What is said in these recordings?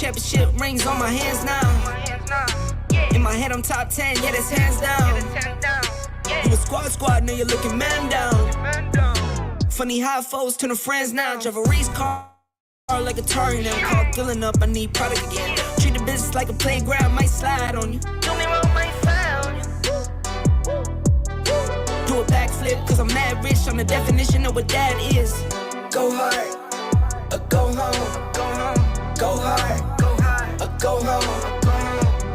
championship rings on my hands now. In my head, I'm top 10, yeah, that's hands down. You a squad, know you're looking man down. Funny how foes turn to friends now. Drive a race car like a Atari now. Call filling up, I need product again. Treat the business like a playground, might slide on you. Do me wrong, might slide on you. Do a backflip, cause I'm mad rich. I'm the definition of what that is. Go hard, go home, go home, go hard, go hard, go home,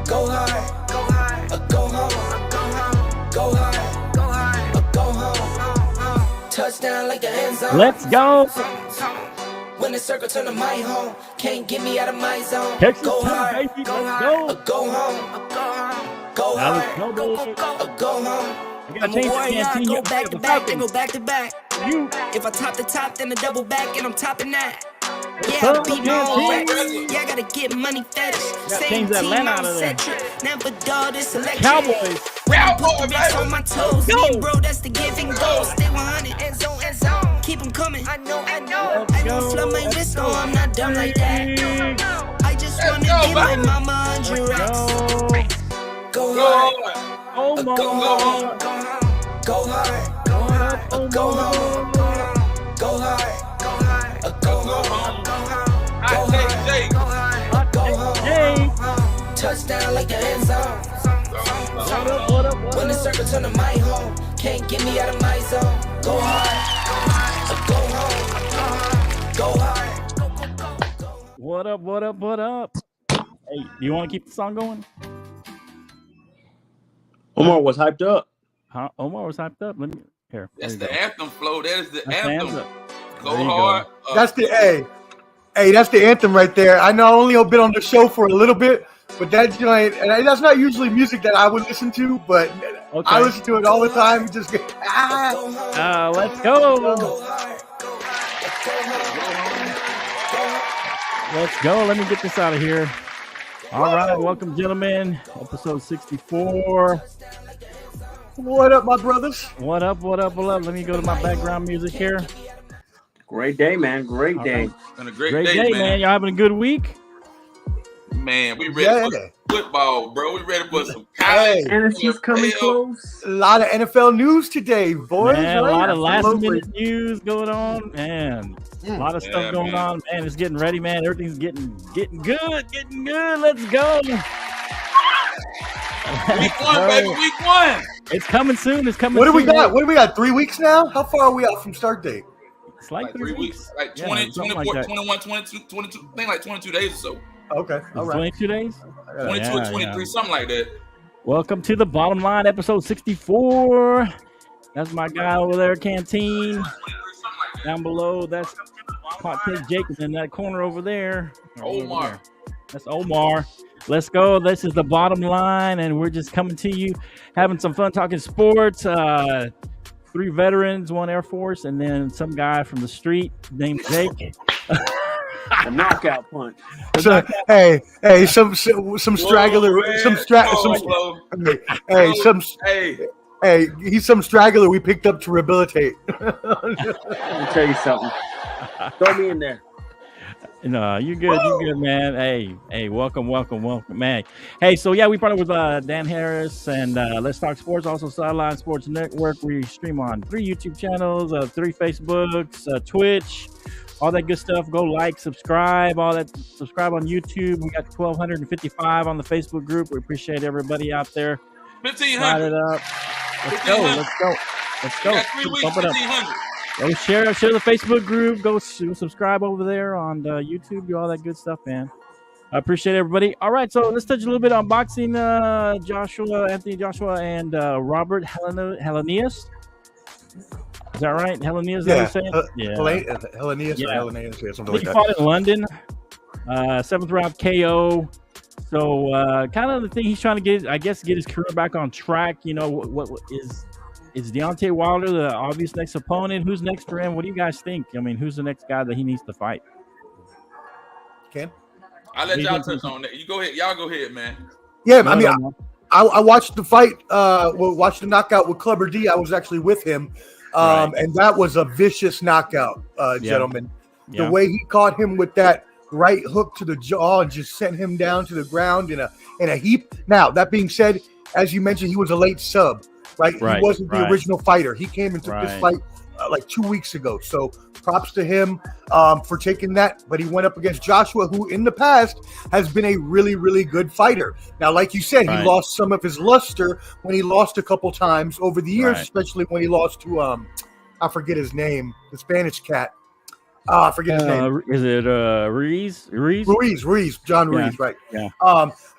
go hard, go hard, go home, go hard, go hard, go home. Touchdown like the end zone. Let's go. When the circle turn to my home, can't get me out of my zone. Texas Go Tech, hard, baby. go Let's hard, go. go home, go hard, go home. I'm a warrior, I go back to back, then go back to back. If I top the top, then a double back, and I'm topping that. Yeah, I beat my own records. Yeah, I gotta get money fetish. Same team, I'm centric. Never dull, this electric. Cowboys. When I put the bricks on my toes, me and bro, that's the give and go. Stay 100, end zone, end zone. Keep them coming. I know. I won't flood my wrist, no, I'm not dumb like that. I just wanna give my mama 100 racks. Go hard. Oh my God. Go hard, go hard, go home, go hard, go hard, go home, go home. Touchdown like the end zone. When the circle turn to my home, can't get me out of my zone. Go hard, go hard. What up? Hey, do you want to keep the song going? Omar was hyped up. Huh? Omar was hyped up. Let me here. That's the anthem, Flo. That is the That's anthem. Go hard. That's the hey, that's the anthem right there. I know I only been on the show for a little bit, but that joint, and that's not usually music that I would listen to, but Okay. I listen to it all the time. Just get, Let's go. Let's go. Let me get this out of here. All right, welcome, gentlemen. Episode 64. What up, my brothers? What up? Let me go to my background music here. Great day, man. Great day. It's been a great Great day, man. Y'all having a good week? Man, we ready for football, bro. We ready for some college. NFC's coming close. A lot of NFL news today, boys. Man, right? a lot of last Absolutely. minute news going on, man. A lot of stuff going on, man. It's getting ready, man. Everything's getting good. Let's go. Week 1, baby. Week 1. It's coming soon. What do we got? What do we got? 3 weeks now? How far are we out from start date? It's like 3 weeks. Like 20, 24, like 21, 22, I think like 22 days or so. Okay. All right. 22 days? 22 or 23, something like that. Welcome to the Bottom Line, episode 64. That's my guy over there, Canteen. Down below, that's Hot Take Jacobs in that corner over there. Omar. That's Omar. Let's go. This is the Bottom Line, and we're just coming to you, having some fun talking sports. 3 veterans, 1 Air Force, and then some guy from the street named Jake. A knockout punch. So, hey, some straggler, hey, he's some straggler we picked up to rehabilitate. Let me tell you something. Throw me in there. No, you're good. You're good, man. Hey, welcome, man. Hey, so yeah, we partnered with Dan Harris and Let's Talk Sports, also Sideline Sports Network. We stream on 3 YouTube channels, 3 Facebooks, Twitch, all that good stuff. Go like, subscribe, all that. Subscribe on YouTube. We got 1,255 on the Facebook group. We appreciate everybody out there. 1,500. It up. Let's go. We got 3 weeks, Bump it up. 1,500. Go share the Facebook group. Go subscribe over there on YouTube. Do all that good stuff, man. I appreciate everybody. All right, so let's touch a little bit on boxing. Anthony Joshua, and Robert Helenius. Is that right? Helenius, Yeah. is that what you're saying? Helenius or Helenius, yeah, something like He that. fought in London. 7th round KO. So kind of the thing he's trying to get his career back on track. You know, what is Deontay Wilder the obvious next opponent? Who's next for him? What do you guys think? I mean, who's the next guy that he needs to fight? Ken? I'll let y'all touch on that. You go ahead. Y'all go ahead, man. Yeah, I mean, I watched the fight, watched the knockout with Clubber D. I was actually with him. And that was a vicious knockout, gentlemen. The way he caught him with that right hook to the jaw and just sent him down to the ground in a heap. Now, that being said, as you mentioned, he was a late sub, right? He wasn't the original fighter. He came and took this fight like 2 weeks ago. So props to him for taking that. But he went up against Joshua, who in the past has been a really, really good fighter. Now, like you said, he lost some of his luster when he lost a couple times over the years, especially when he lost to, I forget his name, the Spanish cat. I forget his name. Is it Ruiz? John Ruiz, right. Yeah.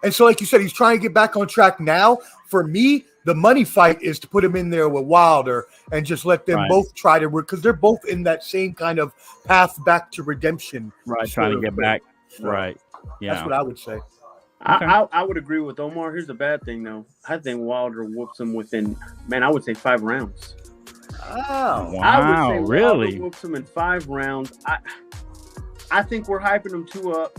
And so, like you said, he's trying to get back on track now. For me, the money fight is to put him in there with Wilder and just let them both try to work, because they're both in that same kind of path back to redemption. Right, trying to get back. Right. Yeah. That's what I would say. Okay. I would agree with Omar. Here's the bad thing, though. I think Wilder whoops him within, I would say 5 rounds. Oh, wow! I would say really? Wilder whoops him in 5 rounds. I think we're hyping him too up.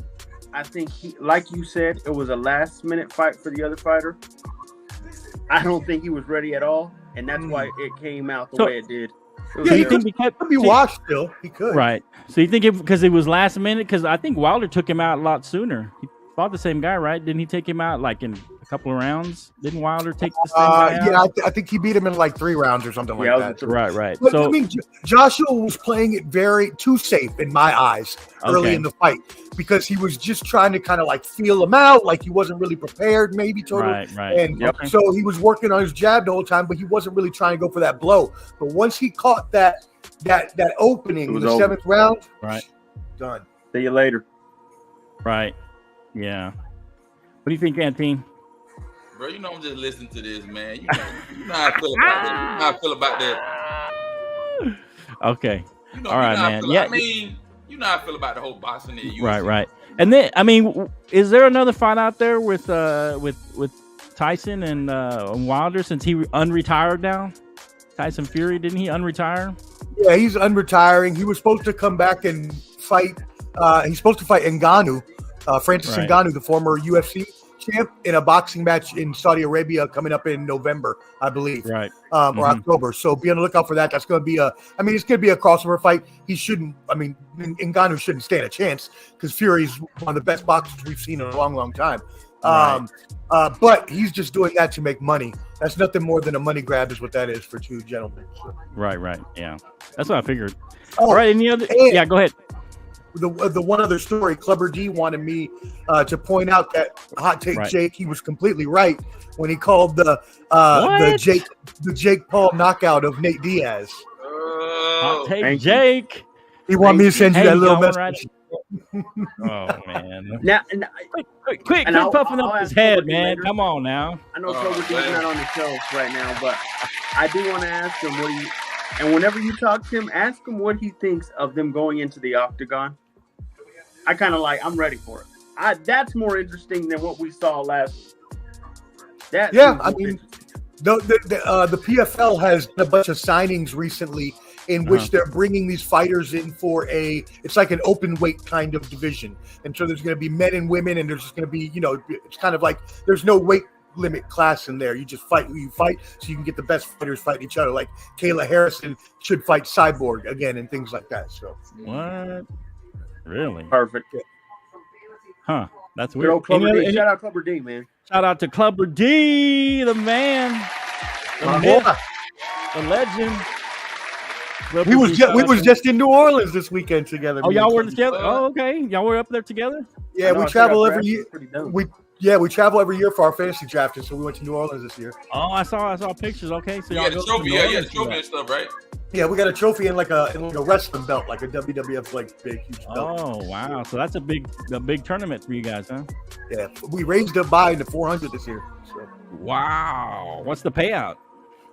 I think he, like you said, it was a last-minute fight for the other fighter. I don't think he was ready at all, and that's why it came out the way it did. Yeah, he could be washed still. He could. Right. So you think because it was last minute? Because I think Wilder took him out a lot sooner. He fought the same guy, right? Didn't he take him out like in a couple of rounds? Didn't Wilder take the same guy out? Yeah, I think he beat him in like 3 rounds or something like that. Right. But, So I mean, Joshua was playing it very too safe in my eyes early in the fight, because he was just trying to kind of like feel him out, like he wasn't really prepared, maybe totally. Right. And so he was working on his jab the whole time, but he wasn't really trying to go for that blow. But once he caught that opening in the 7th round, done. See you later. Right. Yeah. What do you think, Anthony? Bro, you know I'm just listening to this, man. You know how I feel about that. You know how I feel about that. Okay. You know, all right, man. Yeah. I mean, you know how I feel about the whole boxing and UFC. Right. And then, I mean, is there another fight out there with Tyson and Wilder, since he unretired now? Tyson Fury, didn't he unretire? Yeah, he's unretiring. He was supposed to come back and fight. He's supposed to fight Ngannou, Francis Ngannou, the former UFC champ, in a boxing match in Saudi Arabia coming up in November, I believe. Right. Or October. So be on the lookout for that. That's going to be it's going to be a crossover fight. Ngannou shouldn't stand a chance, because Fury's one of the best boxers we've seen in a long, long time. But he's just doing that to make money. That's nothing more than a money grab is what that is for 2 gentlemen. So. Right. Yeah. That's what I figured. All right. Any other? Yeah, go ahead. The one other story, Clubber D wanted me to point out that Hot Take Jake, he was completely right when he called the Jake Paul knockout of Nate Diaz. Hot Take Jake. He wanted me to send you that little message. Oh man! Now, quick, puffing up his head, man. Come on now. I know Clubber D's not on the show right now, but I do want to ask him and whenever you talk to him, ask him what he thinks of them going into the octagon. I kind of I'm ready for it. That's more interesting than what we saw last week. I mean, the PFL has done a bunch of signings recently in which they're bringing these fighters in for it's like an open weight kind of division. And so there's going to be men and women, and there's just going to be, it's kind of like there's no weight limit class in there. You just fight who you fight, so you can get the best fighters fighting each other. Like Kayla Harrison should fight Cyborg again and things like that. So what? Really? Perfect. Huh. That's weird. Shout out Clubber D, man. Shout out to Clubber D, the man, the myth, the legend. We was just in New Orleans this weekend together. Oh, y'all were together? Oh, okay. Y'all were up there together? Yeah, we travel every year. We travel every year for our fantasy draft, and so we went to New Orleans this year. Oh, I saw pictures. Okay, so y'all go trophy, the trophy and stuff, right? Yeah, we got a trophy in like a wrestling belt, like a WWF big huge belt. Oh wow! So that's a big tournament for you guys, huh? Yeah, we raised it by the 400 this year. So. Wow! What's the payout?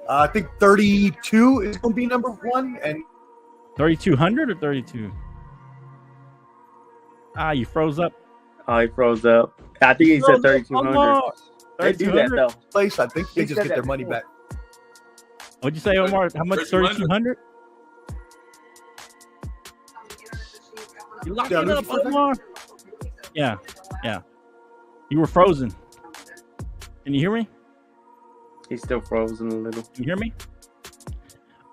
I think 32 is going to be number 1, and 3,200 or 32. You froze up. Oh, he froze up. I think he said 3,200. They do that though. Place, I think they just get their money back. What'd you say, Omar? How much? 3,200. You locked it up, Omar. Yeah. You were frozen. Can you hear me? He's still frozen a little. Can you hear me?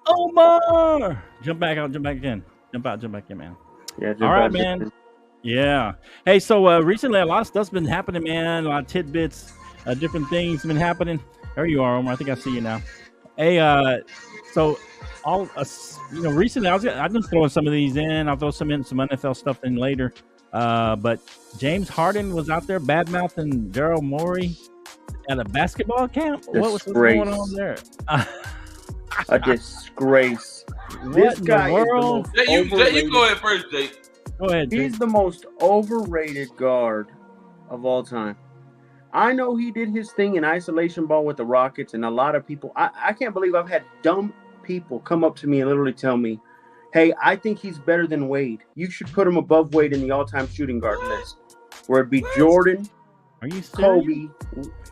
Omar! Jump back out, jump back in. Jump out, jump back in, man. Yeah, all right, man. Yeah. Hey, so recently a lot of stuff's been happening, man. A lot of tidbits, different things been happening. There you are, Omar. I think I see you now. Hey, so all recently I'm just throwing some of these in. I'll throw some NFL stuff in later. But James Harden was out there bad mouthing Daryl Morey at a basketball camp. What's going on there? A disgrace. This guy is the most overrated. You go ahead first, Jake. Go ahead, Jake. He's the most overrated guard of all time. I know he did his thing in isolation ball with the Rockets, and a lot of people, I can't believe I've had dumb people come up to me and literally tell me, hey, I think he's better than Wade. You should put him above Wade in the all-time shooting guard list, where it'd be Jordan, Are you serious? Kobe,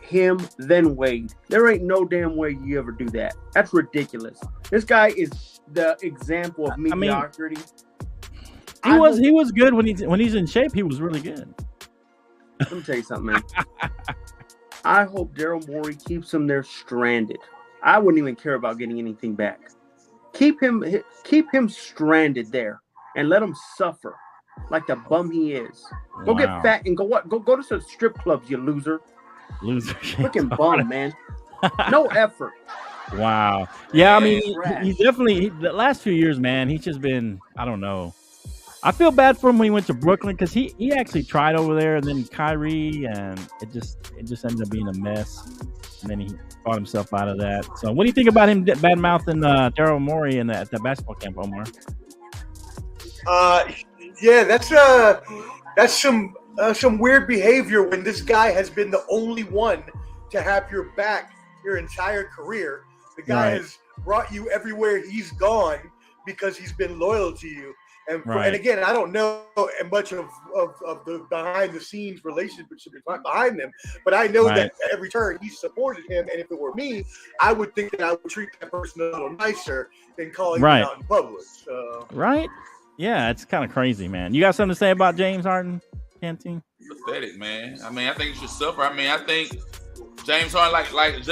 him, then Wade. There ain't no damn way you ever do that. That's ridiculous. This guy is the example of mediocrity. He was good when he's in shape. He was really good. Let me tell you something, man. I hope Daryl Morey keeps him there stranded. I wouldn't even care about getting anything back. Keep him stranded there and let him suffer like the bum he is. Go get fat and go to some strip clubs, you loser. Freaking bum, man. No effort. Wow. Yeah, I mean, he's definitely the last few years, man. He's just been, I don't know. I feel bad for him when he went to Brooklyn because he actually tried over there, and then Kyrie, and it just ended up being a mess. And then he brought himself out of that. So, what do you think about him bad mouthing Daryl Morey at the basketball camp, Omar? Yeah, that's some weird behavior when this guy has been the only one to have your back your entire career. The guy has brought you everywhere he's gone because he's been loyal to you. And again, I don't know much of the behind the scenes relationship behind them, but I know that at every turn he supported him. And if it were me, I would think that I would treat that person a little nicer than calling him out in public. So. Right? Yeah, it's kind of crazy, man. You got something to say about James Harden, Canteen? Pathetic, man. I mean, I think he should suffer. I mean, I think James Harden, like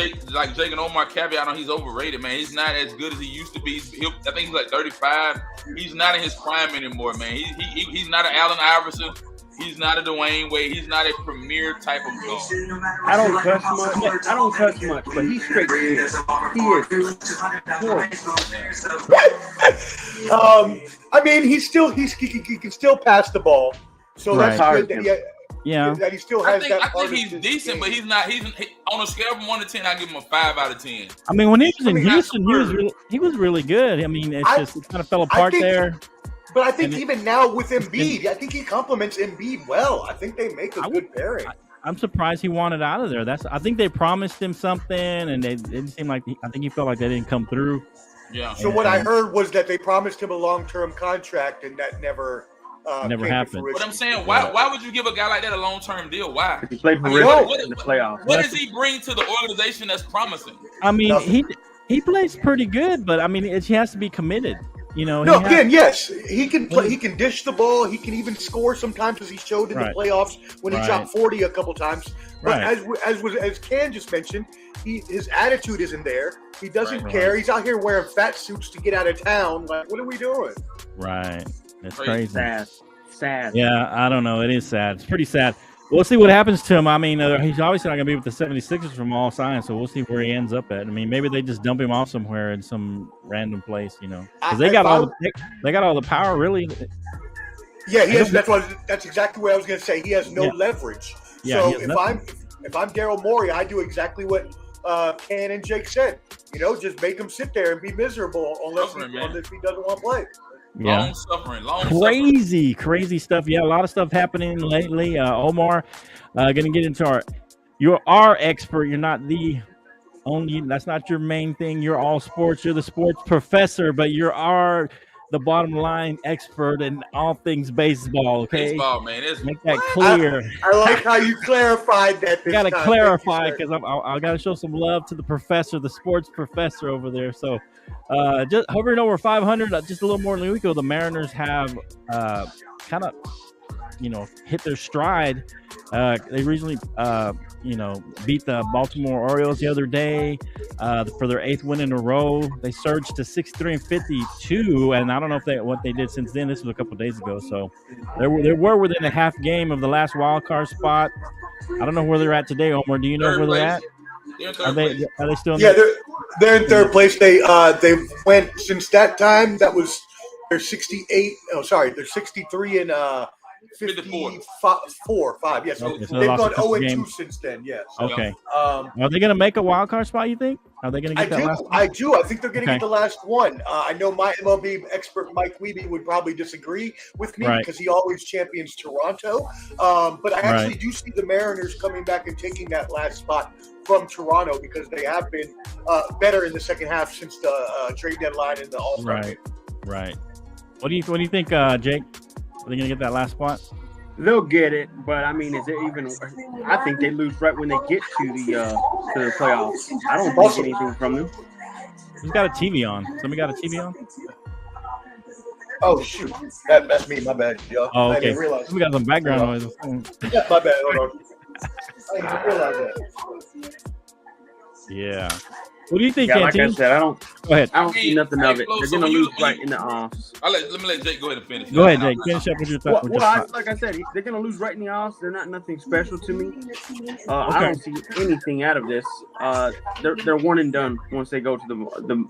Jake and Omar caveat on, he's overrated, man. He's not as good as he used to be. I think he's like 35. He's not in his prime anymore, man. He's not an Allen Iverson. He's not a Dwayne Wade. He's not a premier type of guard. I don't cuss much, but he's straight. He is. I mean, he can still pass the ball, so that's good. Yeah, that he still has I think he's decent, but he's not. He's on a scale from 1 to 10. I give him a 5 out of 10. I mean, when he was in Houston, he was really good. I mean, it kind of fell apart there. But I think even now with Embiid, I think he complements Embiid well. I think they make a good pairing. I'm surprised he wanted out of there. I think they promised him something, and it didn't seem like. I think he felt like they didn't come through. Yeah. So what I heard was that they promised him a long-term contract, and that never happened. But I'm saying, why would you give a guy like that a long-term deal? Why? He played for in the playoffs. What does he bring to the organization that's promising? I mean, he plays pretty good, but I mean, he has to be committed. You know. Yes, he can play. He can dish the ball. He can even score sometimes, as he showed in the playoffs when he dropped 40 a couple times. But as Ken just mentioned, his attitude isn't there. He doesn't care. He's out here wearing fat suits to get out of town. Like, what are we doing? Right. It's crazy. Sad. Yeah, I don't know. It is sad. It's pretty sad. We'll see what happens to him. I mean, he's obviously not going to be with the 76ers from all signs, so we'll see where he ends up at. I mean, maybe they just dump him off somewhere in some random place, you know, because they got all the power, really. Yeah, he has. That's exactly what I was going to say. He has no leverage. Yeah, so if I'm Daryl Morey, I do exactly what Ken and Jake said. You know, just make him sit there and be miserable unless he doesn't want to play. Yeah, crazy stuff. Yeah, a lot of stuff happening lately. Omar, gonna get into you're our expert. You're not the only. That's not your main thing. You're all sports. You're the sports professor, but the bottom line expert in all things baseball. Okay, baseball, man. Make that clear. I like how you clarified that. I gotta clarify because I gotta show some love to the professor, the sports professor over there. So. Just hovering over 500, just a little more than a week ago, the Mariners have kind of hit their stride. They recently, beat the Baltimore Orioles the other day for their 8th win in a row. They surged to 63-52, and I don't know what they did since then. This was a couple of days ago, so they were within a half game of the last wild card spot. I don't know where they're at today, Omar. Do you know where they're at? Are they still in they're in third place. They went since that time. That was they're 68. Oh, sorry, they're 63 and 54-5. Yes, Okay, so they've gone lost a 0-2 games. since then. Yes. Okay. Are they going to make a wild card spot? You think? Are they going to get that last one? I do. I think they're going to Okay. get the last one. I know my MLB expert Mike Wiebe would probably disagree with me Right. because he always champions Toronto. But I actually Right. do see the Mariners coming back and taking that last spot from Toronto because they have been better in the second half since the trade deadline and the All-Star Right. game. Right. What do you think, Jake? Are they going to get that last spot? They'll get it, but I mean, is it even? I think they lose right when they get to the playoffs. I don't think anything from them. Who's got a TV on? Somebody got a TV on? Oh shoot, that's me. My bad, y'all. Oh, I okay. didn't realize. We got some background noise. Yeah, my bad. Hold on. I didn't realize that. Yeah. What do you think, Yeah, like I Canteen? said, I don't Go ahead. see nothing of it. Flo, They're so gonna when you- lose right in the offs. Let me let Jake go ahead and finish. Go ahead, Jake. Finish up with your thought. Like I said, they're gonna lose right in the offs. They're not nothing special to me. I Okay. don't see anything out of this. They're one and done once they go to the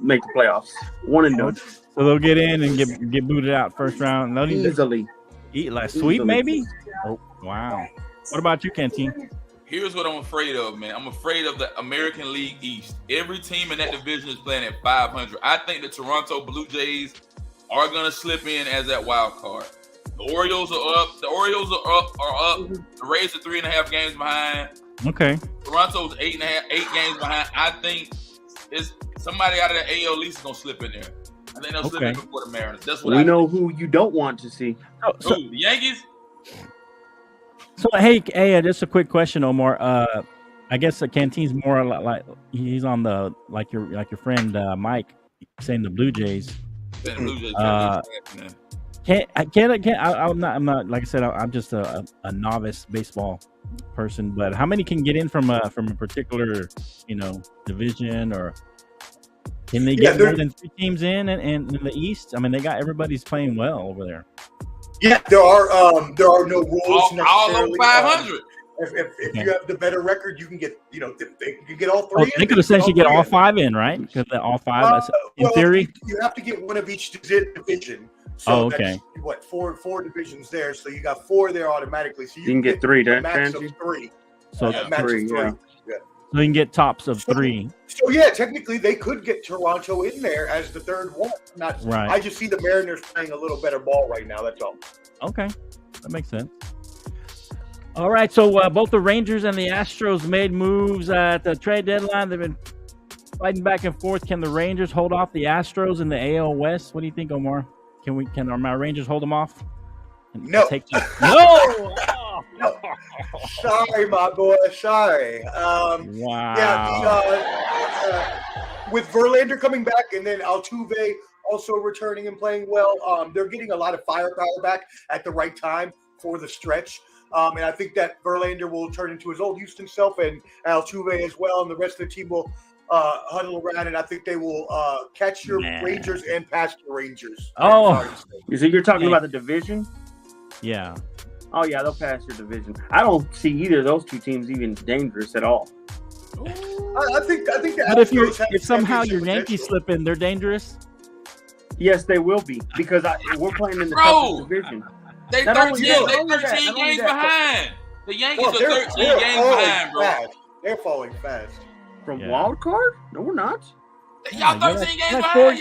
make the playoffs. One and done. So they'll get in and get booted out first round. They'll need to Easily. eat like sweep, Easily. maybe? Oh, wow. What about you, Canteen? Here's what I'm afraid of, man. I'm afraid of the American League East. Every team in that division is playing at 500. I think the Toronto Blue Jays are going to slip in as that wild card. The Orioles are up. Are up. The Rays are 3.5 games behind. Okay. Toronto's 8 games behind. I think it's somebody out of the AL East is going to slip in there. I think they'll slip in before the Mariners. That's what We I know who you don't want to see. So, think. Who, the Yankees? hey, just a quick question, Omar. I guess Canteen's more like he's on the like your friend Mike saying the Blue Jays. The Blue Jays I'm not like I said. I'm just a novice baseball person. But how many can get in from a particular division, or can they get more than 3 teams in the East? I mean, they got everybody's playing well over there. Yeah, there are no rules necessarily. all over 500. If you have the better record, you can get they can get all 3. They could essentially get all 5 in, right? Because all 5 in theory. You have to get one of each division. So okay. That's, four divisions there. So you got 4 there automatically. So You can get 3, a max of 3. So A max of 3, 3. yeah. So you can get tops of 3. So yeah, technically they could get Toronto in there as the 3rd one. Right. I just see the Mariners playing a little better ball right now. That's all. Okay, that makes sense. All right, so both the Rangers and the Astros made moves at the trade deadline. They've been fighting back and forth. Can the Rangers hold off the Astros in the AL West? What do you think, Omar? Can my Rangers hold them off? No. No. No. Sorry, my boy. Sorry. Wow. Yeah. With Verlander coming back and then Altuve also returning and playing well, they're getting a lot of firepower back at the right time for the stretch. And I think that Verlander will turn into his old Houston self, and Altuve as well, and the rest of the team will huddle around, and I think they will catch your Rangers and pass your Rangers. Oh. You think you're talking about the division? Yeah. Oh yeah, they'll pass your division. I don't see either of those 2 teams even dangerous at all. I think the But Astros have if somehow your championship Yankees potential. slip in, they're dangerous. Yes, they will be because we're playing in the Bro. toughest division. They Not 13 only that, games behind. The Yankees Well, are they're 13 games falling behind, bro. fast. They're falling fast. From Yeah. wild card? No, we're not. Y'all Yeah, 13 games you're like behind.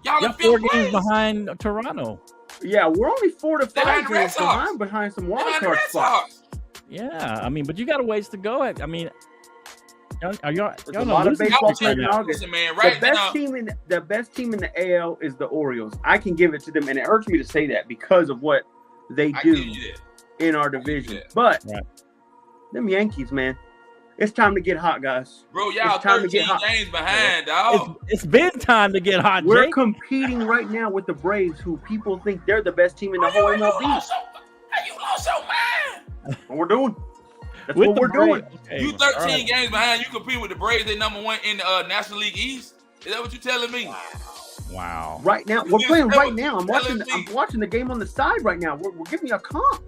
Y'all in You're 4 fifth games place. behind Toronto. Yeah, we're only 4 to 5 behind the Red games Sox. behind some wild Behind the card Red spots. Sox. Yeah, I mean, but you got a ways to go. I mean, y'all There's a lot of losing baseball streak right played in now. August. Listen, man, The right best now, team in the AL is the Orioles. I can give it to them, and it hurts me to say that because of what they I do give you that. in our division. Yeah. But Right. them Yankees, man, it's time to get hot, guys. Bro, y'all It's time to 13 get hot. games behind, dog. It's been time to get hot, We're Jake. competing right now with the Braves, who people think they're the best team in the Are whole you MLB. losing? Are you what we're doing. That's With what the we're doing. Braves. Okay, You 13 right. games behind. You compete with the Braves. They number 1 in the National League East. Is that what you telling me? Wow. Right now, we're You playing just right now. I'm telling watching me. the game on the side right now. We're giving you a comp.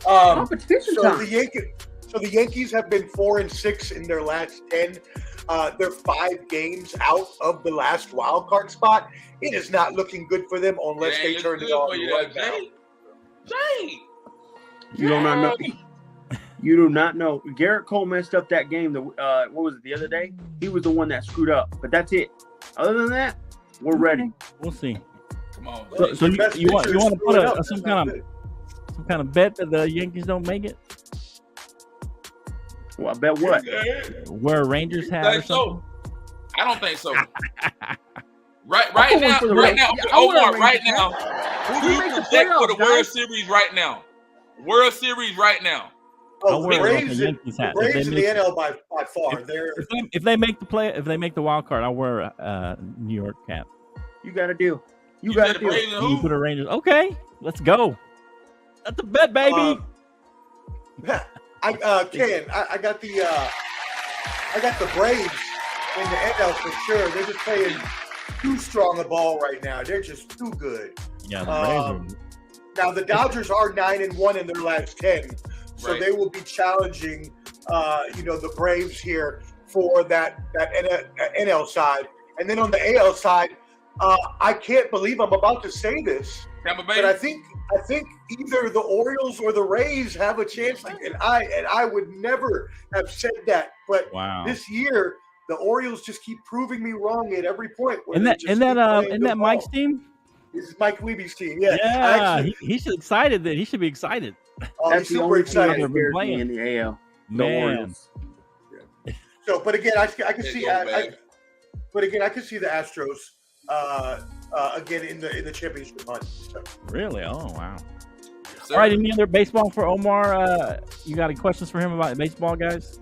Um, Competition so time. the Yankees have been 4-6 in their last 10. They're 5 games out of the last wild card spot. It is not looking good for them unless they turn it on right now. Jay. You do not know. You do not know. Garrett Cole messed up that game. What was it the other day? He was the one that screwed up. But that's it. Other than that, we're ready. We'll see. Come on. So you want to put some kind of bet that the Yankees don't make it? Well, I bet what? Wear a Rangers hat or something? I don't think so. Right now, Omar, right now, who do you project for the World Series right now? World Series right now. Oh, wear the like a Braves, Yankees hat. the Braves in the NL by far. If they make the wild card, I'll wear a New York cap. You got a deal. You got a deal. You put a Rangers. Okay, let's go. That's a bet, baby. I got the Braves in the NL for sure. They're just playing too strong a ball right now. They're just too good. Yeah, the Braves now the Dodgers are 9-1 in their last 10, so they will be challenging, the Braves here for that NL side. And then on the AL side, I can't believe I'm about to say this, but I think either the Orioles or the Rays have a chance. And I would never have said that, but this year the Orioles just keep proving me wrong at every point. Isn't that Mike's team? This is Mike Weeby's team. Yeah, actually, he's excited. He should be excited. Oh, That's he's the super only excited. team that scares me in the AL. The Orioles. So, but again, I can see. But again, I can see the Astros again in the championship hunt. So. Really? Oh wow! All right. Any other baseball for Omar? You got any questions for him about baseball, guys?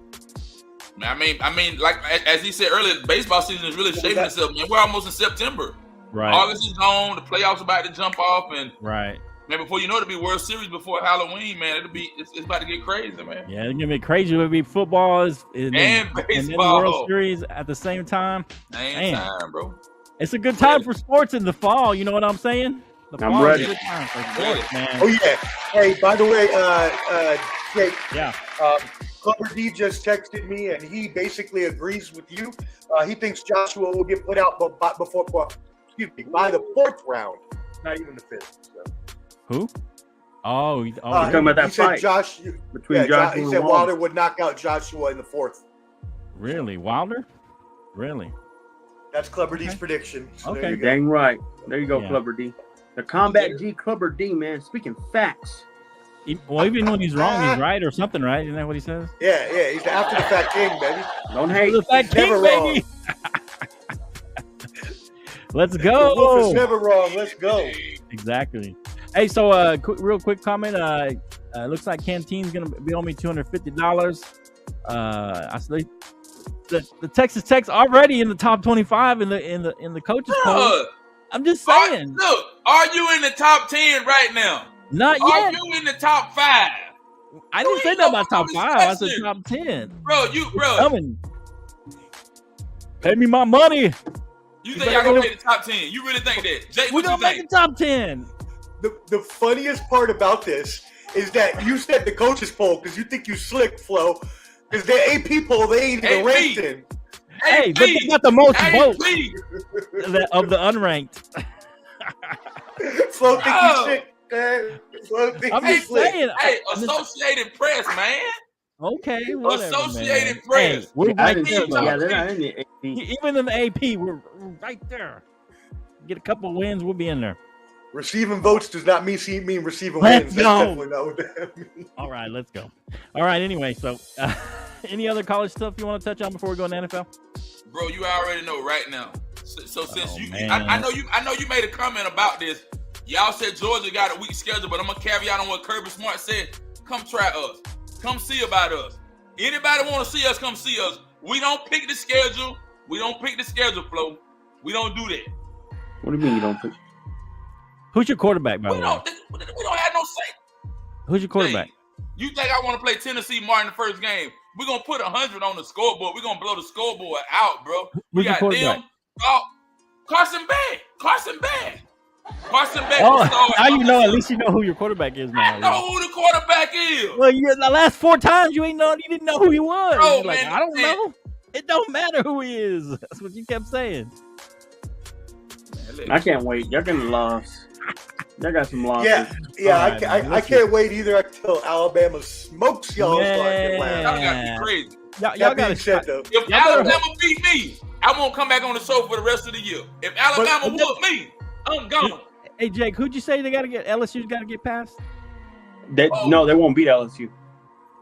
I mean, like as he said earlier, baseball season is really shaping itself. Man, we're almost in September. Right. August is gone. The playoffs are about to jump off, and right. Man, before you know it, it'll be World Series before Halloween. Man, it's about to get crazy, man. Yeah, it's gonna be crazy. It'll be football and baseball, and then the World Series at the same time. Same time, bro. It's a good time for sports in the fall. You know what I'm saying? I'm ready. Is a good time for sports, man. Oh yeah. Hey, by the way, Jake. Yeah. Clubber D just texted me, and he basically agrees with you. He thinks Joshua will get put out by the 4th round, not even the 5th. So. Who? Oh, you're talking about that fight between Joshua he and said Wilder would knock out Joshua in the 4th. Really, Wilder? Really? That's Clubber D's prediction. So okay, dang right. There you go, Clubber D. The Combat G Clubber D, man. Speaking facts. Well, even when he's wrong, he's right or something, right? Isn't that what he says? Yeah. He's the after the fact king, baby. Don't hate. The fact king, baby. Let's go. The wolf is never wrong. Let's go. Exactly. Hey, so real quick comment. Looks like Canteen's gonna be owing me $250. The Texas Tech's already in the top 25 in the coaches poll. I'm just saying. Look, are you in the top 10 right now? Not Are yet. you in the top 5? I didn't say that about top 5. I said top 10. Bro. Coming. Pay me my money. You think y'all gonna make the top 10? You really think that? Jake, We're gonna make the top 10. The funniest part about this is that you said the coaches poll because you think you slick, Flo. Because the AP poll, they ain't even ranked in. Hey, but they got the most votes of the unranked. Flo think he's sick. I'm just saying. Hey, Associated Press, man. Okay, whatever, Associated Press. Hey, we're right there. Yeah, they're not in the AP. Even in the AP, we're right there. Get a couple wins, we'll be in there. Receiving votes does not mean receiving Let's wins. go. That's definitely not what that means. All right, let's go. All right, anyway, so any other college stuff you want to touch on before we go to the NFL? Bro, you already know right now. So since I know you made a comment about this. Y'all said Georgia got a weak schedule, but I'm gonna caveat on what Kirby Smart said. Come try us. Come see about us. Anybody want to see us? Come see us. We don't pick the schedule. Flo. We don't do that. What do you mean you don't pick? Who's your quarterback, by the way? We don't have no say. Who's your quarterback? Jay, you think I want to play Tennessee Martin the first game? We're going to put 100 on the scoreboard. We're going to blow the scoreboard out, bro. Who's your quarterback? Them. Oh, Carson Beck. Oh, now you know. At least you know who your quarterback is now. I know who the quarterback is. Well, the last 4 times you didn't know who he was. Bro, like, man, I don't know. It don't matter who he is. That's what you kept saying. I can't wait. Y'all gonna lose. Y'all got some losses. Yeah. I can't wait either until Alabama smokes y'all. Y'all gotta be crazy. Y'all gotta shut though. If Alabama beat me, I won't come back on the show for the rest of the year. If Alabama whoop me, I'm gone. Hey Jake, who'd you say LSU's got to get past? No, they won't beat LSU.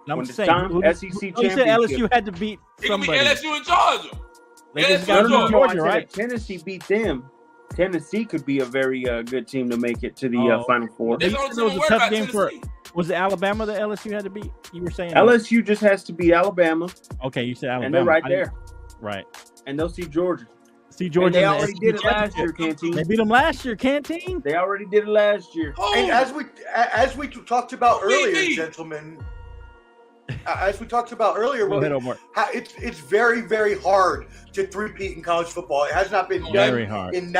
I'm when saying SEC championship. You said LSU had to beat somebody. It could be LSU and Georgia. They just got Georgia, right? If Tennessee beat them, Tennessee could be a very good team to make it to the Final Four. It was a tough game for. Was it Alabama that LSU had to beat? You were saying LSU just has to beat Alabama. Okay, you said Alabama, and they're right there. Right, and they'll see Georgia. Georgia. And they already did it last year, Canteen. They beat them last year, Canteen. They already did it last year. And as we talked about earlier, gentlemen. As we talked about earlier, it's very, very hard to three-peat in college football. It has not been done in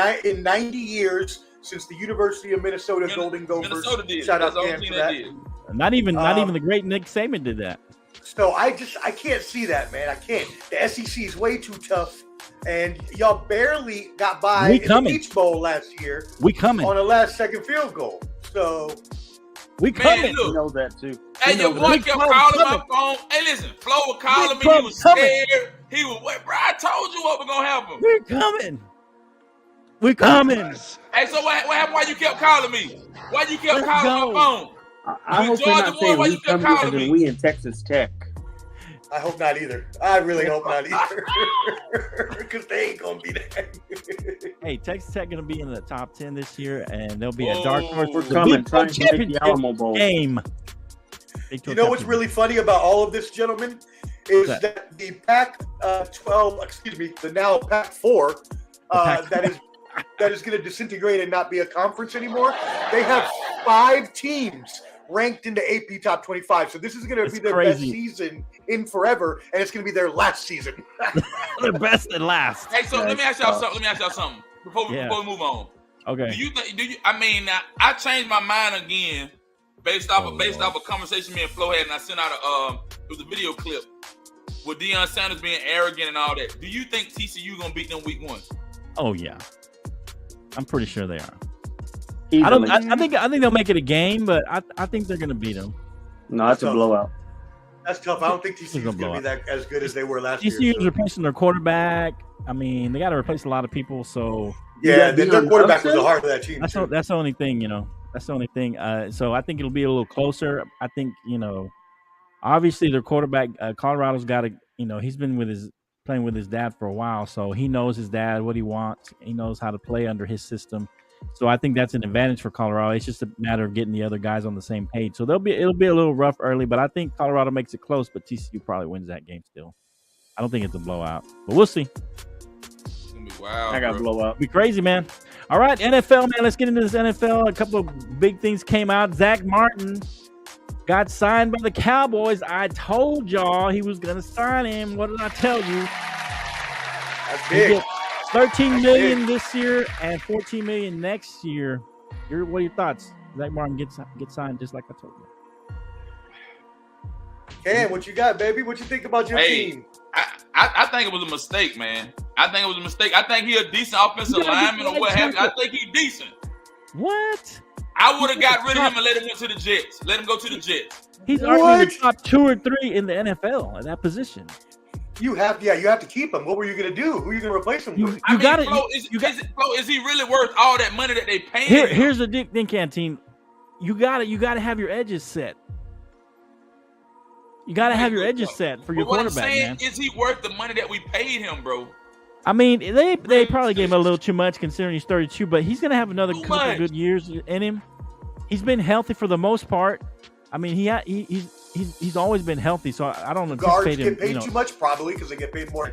90 years since the University of Minnesota Golden Gophers. Minnesota did. Shout out Dan for that. Not even the great Nick Saban did that. So I can't see that, man. I can't. The SEC is way too tough, and y'all barely got by in the Peach Bowl last year. We coming on a last-second field goal. So. We coming. You know that too. Hey, your boy kept calling my phone. Hey, listen, Flo was calling me. He was scared. He was, bro, I told you what was going to happen. We're coming. We're coming. Hey, so what happened? Why you kept calling me? Why you kept calling my phone? I hope they're not saying we coming as in we in Texas Tech. I hope not either. I really hope not either. Because they ain't going to be that. Hey, Texas Tech going to be in the top 10 this year, and they'll be a dark horse for coming trying to make the Alamo Bowl game. You know what's really funny about all of this, gentlemen, is that the the now Pac-4, that is going to disintegrate and not be a conference anymore. They have 5 teams ranked in the AP Top 25. So this is going to be their best season in forever, and it's going to be their last season. Their best and last. Hey, so let me ask y'all something before we move on. Okay. I mean, now, I changed my mind again based off a conversation me and Flo had, and I sent out it was a video clip with Deion Sanders being arrogant and all that. Do you think TCU going to beat them week 1? Oh, yeah. I'm pretty sure they are. Easily. I think they'll make it a game, but I think they're going to beat them. No, that's a blowout. That's tough. I don't think TCU is going to be that as good as they were last year. TCU is replacing their quarterback. I mean, they got to replace a lot of people. So their quarterback was the heart of that team. That's the only thing, That's the only thing. So I think it'll be a little closer. I think obviously their quarterback, Colorado's got to, he's been playing with his dad for a while, so he knows his dad, what he wants. He knows how to play under his system. So I think that's an advantage for Colorado. It's just a matter of getting the other guys on the same page. So it'll be a little rough early, but I think Colorado makes it close, but TCU probably wins that game still. I don't think it's a blowout, but we'll see. It's gonna be wild. I got a blowout. It'll be crazy, man. All right, NFL, man. Let's get into this NFL. A couple of big things came out. Zach Martin got signed by the Cowboys. I told y'all he was gonna sign him. What did I tell you? That's big. $13 million this year and $14 million next year. What are your thoughts? Zach Martin gets signed just like I told you. Cam, what you got, baby? What you think about your team? I think it was a mistake, man. I think it was a mistake. I think he's a decent offensive lineman or what have you. I think he's decent. What? I would have got rid of him and let him go to the Jets. Let him go to the Jets. He's arguably the top 2 or 3 in the NFL at that position. You have to keep him. What were you going to do? Who are you going to replace him with? Is he really worth all that money that they pay him? Here's the thing, Canteen. You got to have your edges set. You got to have your edges set for your quarterback, man. What I'm saying is he worth the money that we paid him, bro? I mean, they probably gave him a little too much considering he's 32, but he's going to have another couple of good years in him. He's been healthy for the most part. I mean, he's always been healthy, so I don't anticipate him. Guards get paid too much, probably, because they get paid more.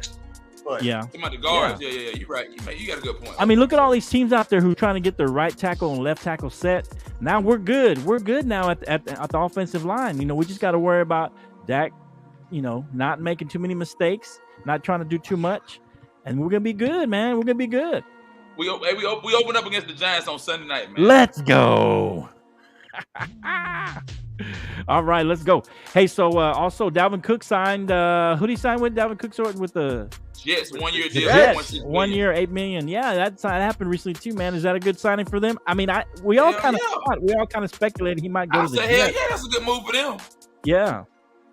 But Yeah. Talking about the guards. Yeah. You're right. You got a good point. I mean, look at all these teams out there who are trying to get their right tackle and left tackle set. Now we're good. We're good now at the offensive line. You know, we just got to worry about Dak, you know, not making too many mistakes, not trying to do too much, and we're gonna be good, man. We're gonna be good. We open up against the Giants on Sunday night, man. Let's go. All right, let's go. Hey, so also Dalvin Cook signed. Who did he sign with? Dalvin Cook with the Jets, 1 year deal. Jets, 1 year, $8 million. Yeah, that happened recently too, man. Is that a good signing for them? I mean, we all kind of speculated he might go to the Jets. Hell yeah, that's a good move for them. Yeah.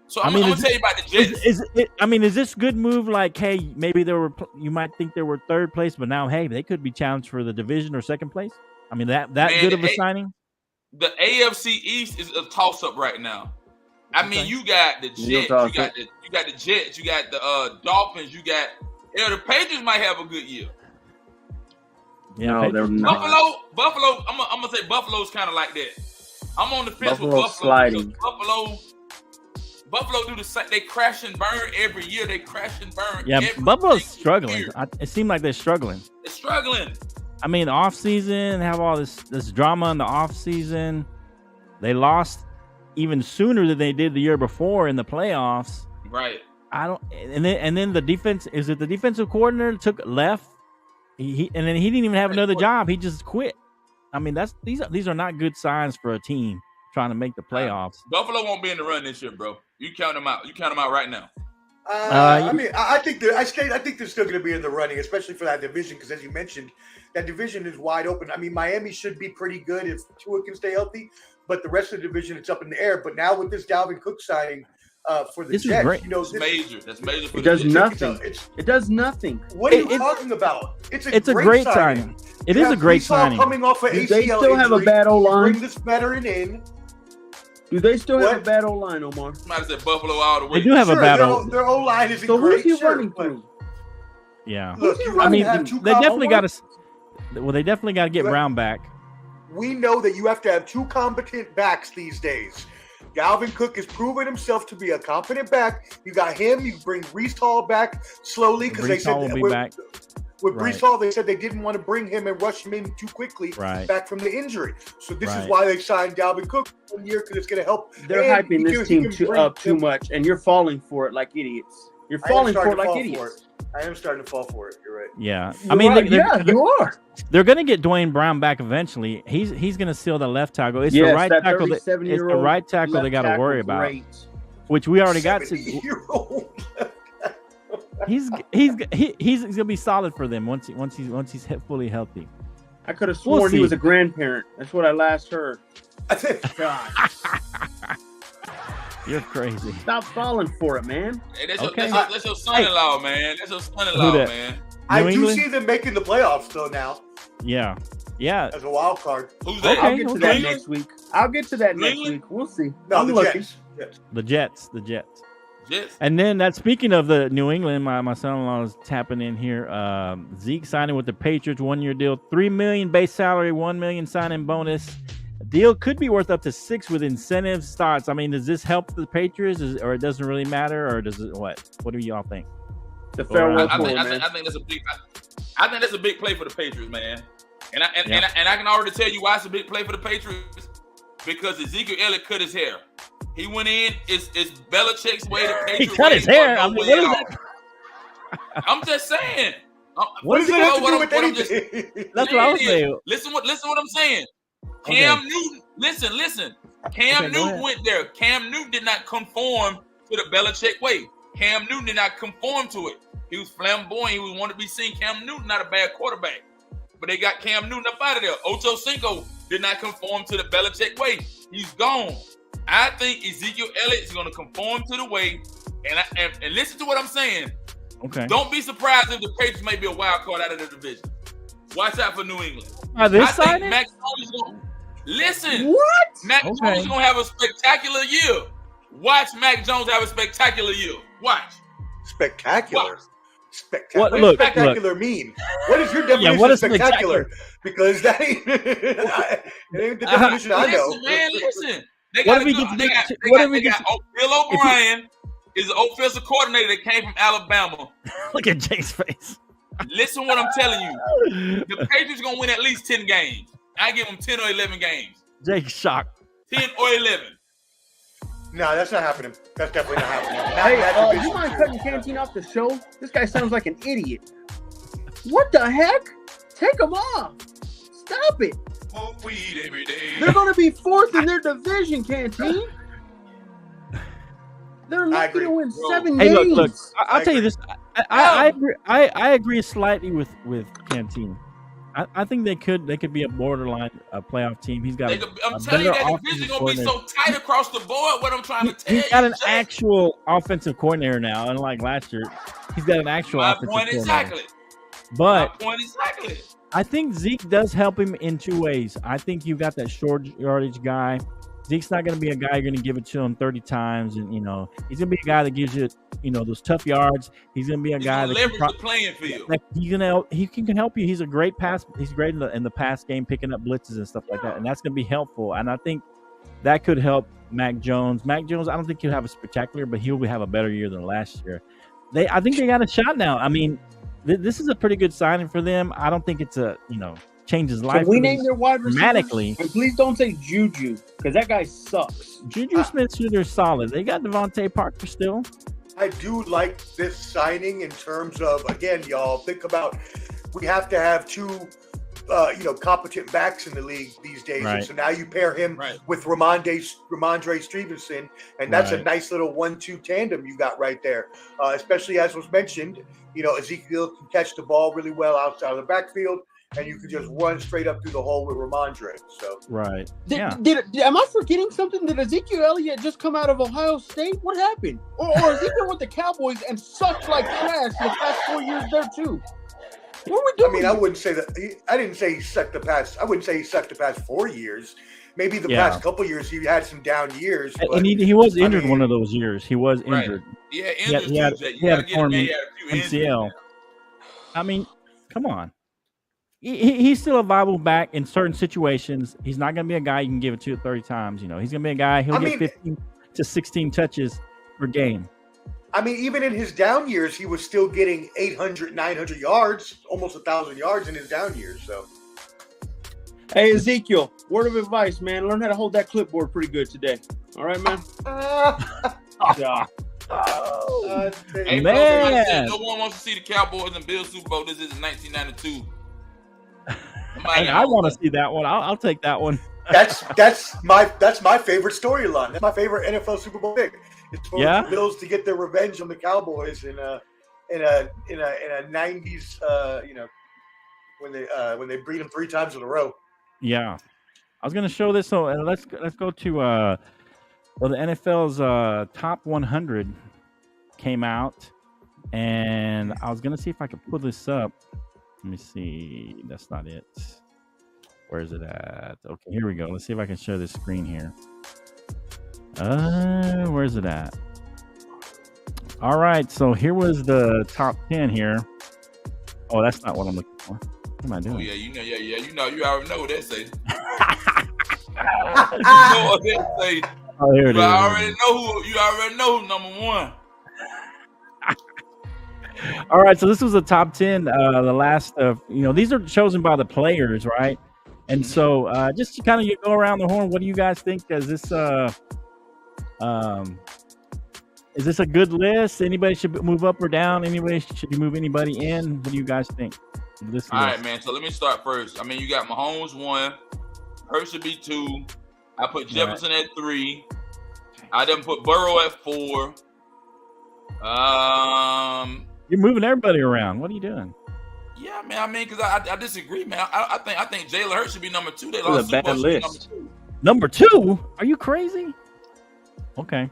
So I'm gonna tell you about the Jets. Is this good move? Like, hey, maybe you might think they were third place, but now, hey, they could be challenged for the division or second place. I mean, that good of a signing. The AFC East is a toss up right now. I mean, you got the Jets, you got the Jets, you got the Dolphins, the Patriots might have a good year. Yeah, no, they're not. Buffalo. I'm gonna say Buffalo's kind of like that. I'm on the fence with Buffalo. Sliding. Buffalo do the same. They crash and burn every year. They crash and burn. Yeah, Buffalo's struggling. It seems like they're struggling. They're struggling. I mean, off season, have all this drama in the off season. They lost even sooner than they did the year before in the playoffs. Right. And then the defense, is it the defensive coordinator left? He didn't even have another job. He just quit. I mean, these are not good signs for a team trying to make the playoffs. Buffalo won't be in the run this year, bro. You count them out. You count them out right now. I mean, I think they're still going to be in the running, especially for that division, because as you mentioned, that division is wide open. I mean, Miami should be pretty good if Tua can stay healthy, but the rest of the division, it's up in the air. But now with this Dalvin Cook signing for the Jets, you know, that's major. That's major. For it does nothing. It does nothing. What are you talking about? It's a great signing. It is a great signing. Coming off of ACL they still have a bad O-line? Bring this veteran in. Do they still have a bad O-line, Omar? Somebody said Buffalo all the way. They do have a bad O-line. Their O-line isn't so great. Who's he running through? Yeah. Look, I mean, they definitely got to. Well, they definitely got to get Brown back. We know that you have to have two competent backs these days. Dalvin Cook has proven himself to be a competent back. You got him. You bring Breece Hall back slowly because they said with Breece Hall, they said they didn't want to bring him and rush him in too quickly back from the injury. So this is why they signed Dalvin Cook 1 year, because it's going to help. They're hyping this team too much, and you're falling for it like idiots. You're falling for it like idiots. I am starting to fall for it. You're right. Yeah, you are. They're going to get Dwayne Brown back eventually. He's going to seal the left tackle. It's the right tackle. It's the right tackle they got to worry about. Which we already got. He's gonna be solid for them once he's fully healthy. I could have sworn he was a grandparent. That's what I last heard. God. You're crazy. Stop falling for it, man. Hey, that's your son-in-law, man. That's your son-in-law, man. I do see them making the playoffs though now. Yeah. As a wild card. Who's that? I'll get to that next week. Next week. We'll see. No, the Jets. The Jets. And then speaking of the New England, my son-in-law is tapping in here. Zeke signing with the Patriots, 1 year deal, $3 million base salary, $1 million signing bonus. Deal could be worth up to $6 million with incentives. Thoughts? I mean, does this help the Patriots, or it doesn't really matter, or does it what? What do y'all think? The farewell I think that's a big. I think that's a big play for the Patriots, man. And I can already tell you why it's a big play for the Patriots, because Ezekiel Elliott cut his hair. He went in. It's Belichick's way. The Patriots he cut his hair. I mean, what is that? I'm just saying. What does it have to do with anything? That's what I was saying. Listen what I'm saying. Cam Newton. Listen. Cam Newton went there. Cam Newton did not conform to the Belichick way. Cam Newton did not conform to it. He was flamboyant. He wanted to be seen. Cam Newton, not a bad quarterback. But they got Cam Newton up out of there. Ocho Cinco did not conform to the Belichick way. He's gone. I think Ezekiel Elliott is going to conform to the way. And listen to what I'm saying. Okay. Don't be surprised if the Patriots may be a wild card out of the division. Watch out for New England. I think Mac Jones is going to listen. What? Mac Jones is going to have a spectacular year. Watch Mac Jones have a spectacular year. Watch. Spectacular. Watch. Spectacular. What does spectacular mean? What is your definition of spectacular? Because that ain't the definition I know. Man, listen. What if we get Bill O'Brien. is an offensive coordinator that came from Alabama. Look at Jake's face. Listen what I'm telling you. The Patriots going to win at least 10 games. I give them 10 or 11 games. Jake's shocked. 10 or 11. No, that's not happening. That's definitely not happening. Hey, you mind cutting Canteen off the show? This guy sounds like an idiot. What the heck? Take him off. Stop it. Smoke weed every day. They're going to be fourth in their division, Canteen. They're lucky to win 7 games. Hey, look. I'll tell you this. I agree slightly with Canteen. I think they could be a borderline playoff team. He's got. I'm telling you that division gonna be so tight across the board. What I'm trying to tell you. He's got an actual offensive coordinator now, unlike last year. He's got an actual offensive coordinator. Exactly. But my point exactly. I think Zeke does help him in two ways. I think you got that short yardage guy. Zeke's not going to be a guy you're going to give it to him 30 times, and he's going to be a guy that gives you, those tough yards. He's going to be a guy that leverage the playing field. He can help you. He's a great pass. He's great in the pass game, picking up blitzes and stuff like that, and that's going to be helpful. And I think that could help Mac Jones. Mac Jones, I don't think he'll have a spectacular, but he'll have a better year than last year. I think they got a shot now. I mean, this is a pretty good signing for them. I don't think it's change his life. Can we name their wide receivers? Dramatically. And please don't say Juju, because that guy sucks. Juju Smith-Schuster's solid. They got Devontae Parker still. I do like this signing in terms of, again, y'all, think about, we have to have two, competent backs in the league these days. Right. And so now you pair him with Ramondre Stevenson, and that's a nice little 1-2 tandem you got right there. Especially as was mentioned, Ezekiel can catch the ball really well outside of the backfield, and you can just run straight up through the hole with Ramondre. So Am I forgetting something? Did Ezekiel Elliott just come out of Ohio State? What happened? Or Ezekiel with the Cowboys and sucked like trash the past 4 years there too? What are we doing? I mean, I wouldn't say that. I didn't say he sucked the past. I wouldn't say he sucked the past 4 years. Maybe the past couple years he had some down years. But, and he was injured one of those years. He was injured. Yeah, injured. He had a torn MCL. I mean, come on. He's still a viable back in certain situations. He's not going to be a guy you can give it to 30 times. He's going to be a guy he'll get 15 to 16 touches per game. I mean, even in his down years, he was still getting 800, 900 yards, almost 1,000 yards in his down years. So, hey, Ezekiel, word of advice, man. Learn how to hold that clipboard pretty good today. All right, man? Yeah. Hey, man. No one wants to see the Cowboys and Bills Super Bowl. This is 1992. Hey, I want to see that one. I'll take that one. That's my favorite storyline. That's my favorite NFL Super Bowl pick. It's for the Bills to get their revenge on the Cowboys in a 90s. When they beat them 3 times in a row. Yeah, I was going to show this. So let's go to the NFL's top 100 came out, and I was going to see if I could pull this up. Let me see. That's not it. Where is it at? Okay, here we go. Let's see if I can share this screen here. Where is it at? All right, so here was the top 10 here. Oh, that's not what I'm looking for. What am I doing? Oh, yeah, you already know what that say. You know what that say. Oh, here it is. You already know who number one. All right, so this was the top 10. The last of these are chosen by the players, right? And so just to kind of go around the horn, what do you guys think? Is this a good list? Anybody should move up or down? Should you move anybody in? What do you guys think? All right, man. So let me start first. I mean, you got Mahomes 1, Hurts should be 2. I put Jefferson at 3. I didn't put Burrow at 4. You're moving everybody around. What are you doing? Yeah, man. I mean, because I disagree, man. I think Jalen Hurts should be number 2. They This lost is a bad Super Bowl, list. Number 2? Are you crazy? Okay.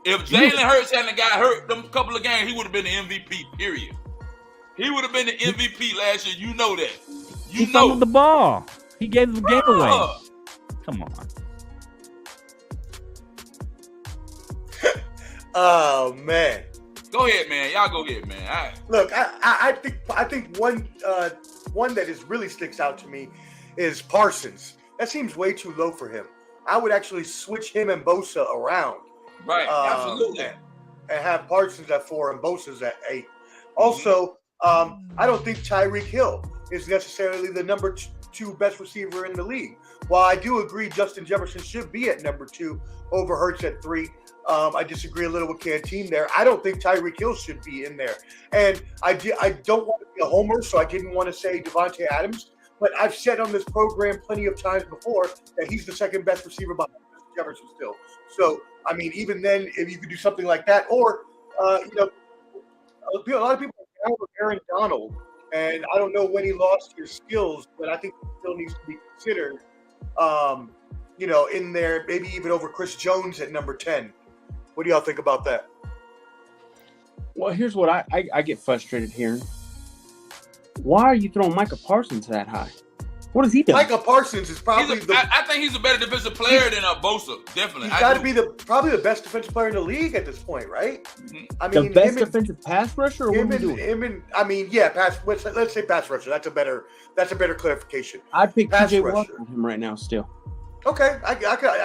If Jalen Hurts hadn't got hurt them couple of games, he would have been the MVP. Period. He would have been the MVP last year. You know that. He fumbled the ball. He gave the game away. Come on. Oh man. Go ahead, man. Y'all go ahead, man. All right. Look, I think one that is really sticks out to me is Parsons. That seems way too low for him. I would actually switch him and Bosa around. Right, absolutely. and have Parsons at 4 and Bosa's at 8. Also, I don't think Tyreek Hill is necessarily the number 2 best receiver in the league. While I do agree Justin Jefferson should be at number 2 over Hurts at 3, I disagree a little with Canteen there. I don't think Tyreek Hill should be in there. And I don't want to be a homer, so I didn't want to say Devontae Adams. But I've said on this program plenty of times before that he's the second best receiver behind Jefferson still. So, I mean, even then, if you could do something like that, or, a lot of people are down with Aaron Donald, and I don't know when he lost his skills, but I think he still needs to be considered, in there, maybe even over Chris Jones at number 10. What do y'all think about that? Well, here's what I get frustrated hearing. Why are you throwing Micah Parsons that high? What has he done? Micah Parsons is probably I think he's a better defensive player than Bosa. Definitely, he's got to be probably the best defensive player in the league at this point, right? Mm-hmm. I mean, the best defensive pass rusher. Or what are we doing? Let's say pass rusher. That's a better clarification. I'd pick Pass TJ rusher. Watt over him right now. Still, okay, I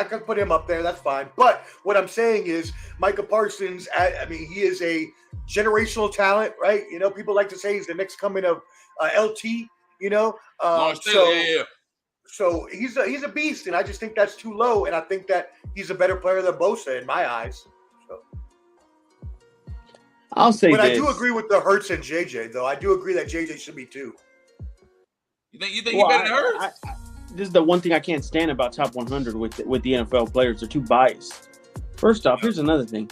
could put him up there. That's fine. But what I'm saying is, Micah Parsons. He is a generational talent, right? People like to say he's the next coming of LT. So he's a beast, and I just think that's too low, and I think that he's a better player than Bosa in my eyes. So. I'll say but this. I do agree with the Hurts and JJ, though. I do agree that JJ should be 2. You think he's better than Hurts? This is the one thing I can't stand about top 100 with the NFL players. They're too biased. First off, here's another thing.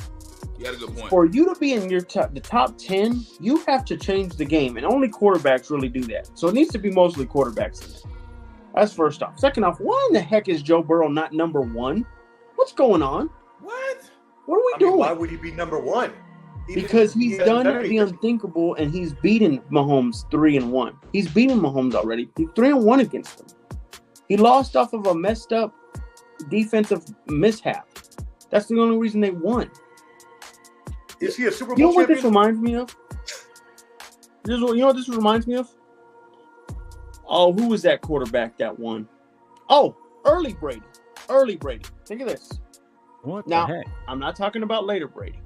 You got a good point. For you to be in the top 10, you have to change the game, and only quarterbacks really do that. So it needs to be mostly quarterbacks in there. That's first off. Second off, why in the heck is Joe Burrow not number 1? What's going on? What are we doing? Why would he be number 1? Because he's done the unthinkable, and he's beaten Mahomes 3-1. He's beaten Mahomes already. He's 3-1 against him. He lost off of a messed up defensive mishap. That's the only reason they won. Is he a Super Bowl You know what champion? this reminds me of? You know what this reminds me of? Oh, who was that quarterback that won? Oh, early Brady. Think of this. What now, the heck? I'm not talking about later Brady,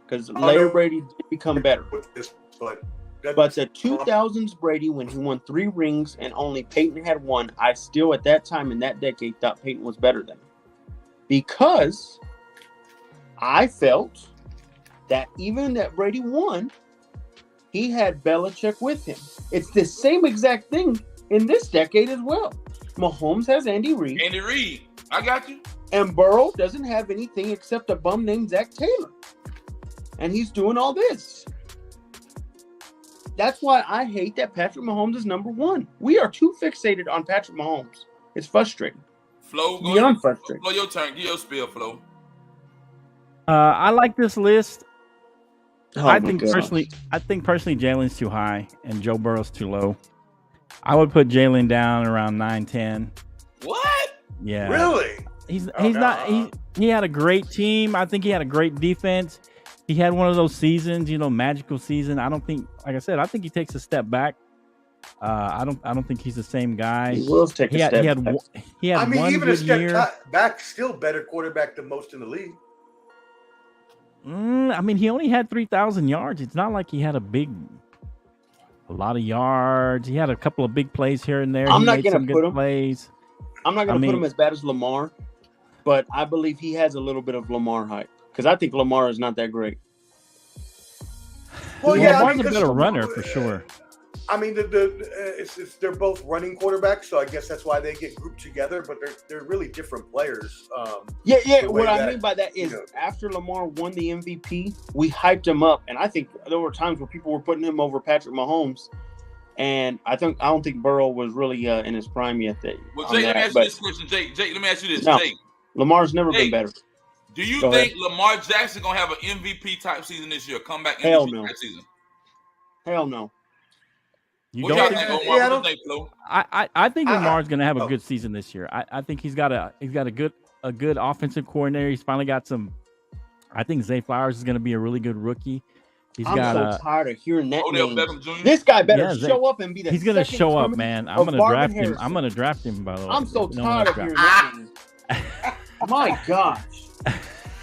because later Brady did become better. But the 2000s Brady, when he won 3 rings and only Peyton had 1, I still at that time in that decade thought Peyton was better than him. Because I felt that even that Brady won, he had Belichick with him. It's the same exact thing in this decade as well. Mahomes has Andy Reid. I got you. And Burrow doesn't have anything except a bum named Zach Taylor. And he's doing all this. That's why I hate that Patrick Mahomes is number 1. We are too fixated on Patrick Mahomes. It's frustrating. Flo, beyond frustrating. Flo, your turn. Give your spiel, Flo. I like this list. Oh, I think personally Jalen's too high and Joe Burrow's too low. I would put Jalen down around 9-10. What? Yeah. Really? He had a great team. I think he had a great defense. He had one of those seasons, magical season. I don't think, like I said, I think he takes a step back. I don't think he's the same guy. He will take a step back. He had one even good a step year. back, still better quarterback than most in the league. He only had 3,000 yards. It's not like he had a lot of yards. He had a couple of big plays here and there. I'm not going to put him. Plays. I'm not going to put him as bad as Lamar, but I believe he has a little bit of Lamar hype because I think Lamar is not that great. Well, Lamar's a better runner for sure. They're both running quarterbacks, so I guess that's why they get grouped together. But they're really different players. What I mean by that is after Lamar won the MVP, we hyped him up, and I think there were times where people were putting him over Patrick Mahomes. And I don't think Burrow was really in his prime yet. Well, Jake, let me ask you this question. Jake, let me ask you this. No, Jake, Lamar's never been better. Do you think Lamar Jackson gonna have an MVP type season this year? Come back MVP type season? Hell no. What y'all think, Omar? What do you think, Flo? I think Lamar's going to have a good season this year. I think he's got a good offensive coordinator. He's finally got some. I think Zay Flowers is going to be a really good rookie. I'm so tired of hearing that name. Beckham Jr.? This guy better show up and be the. He's going to show up, man. I'm going to draft him. I'm going to draft him. By the way, I'm so tired of hearing that name. My gosh.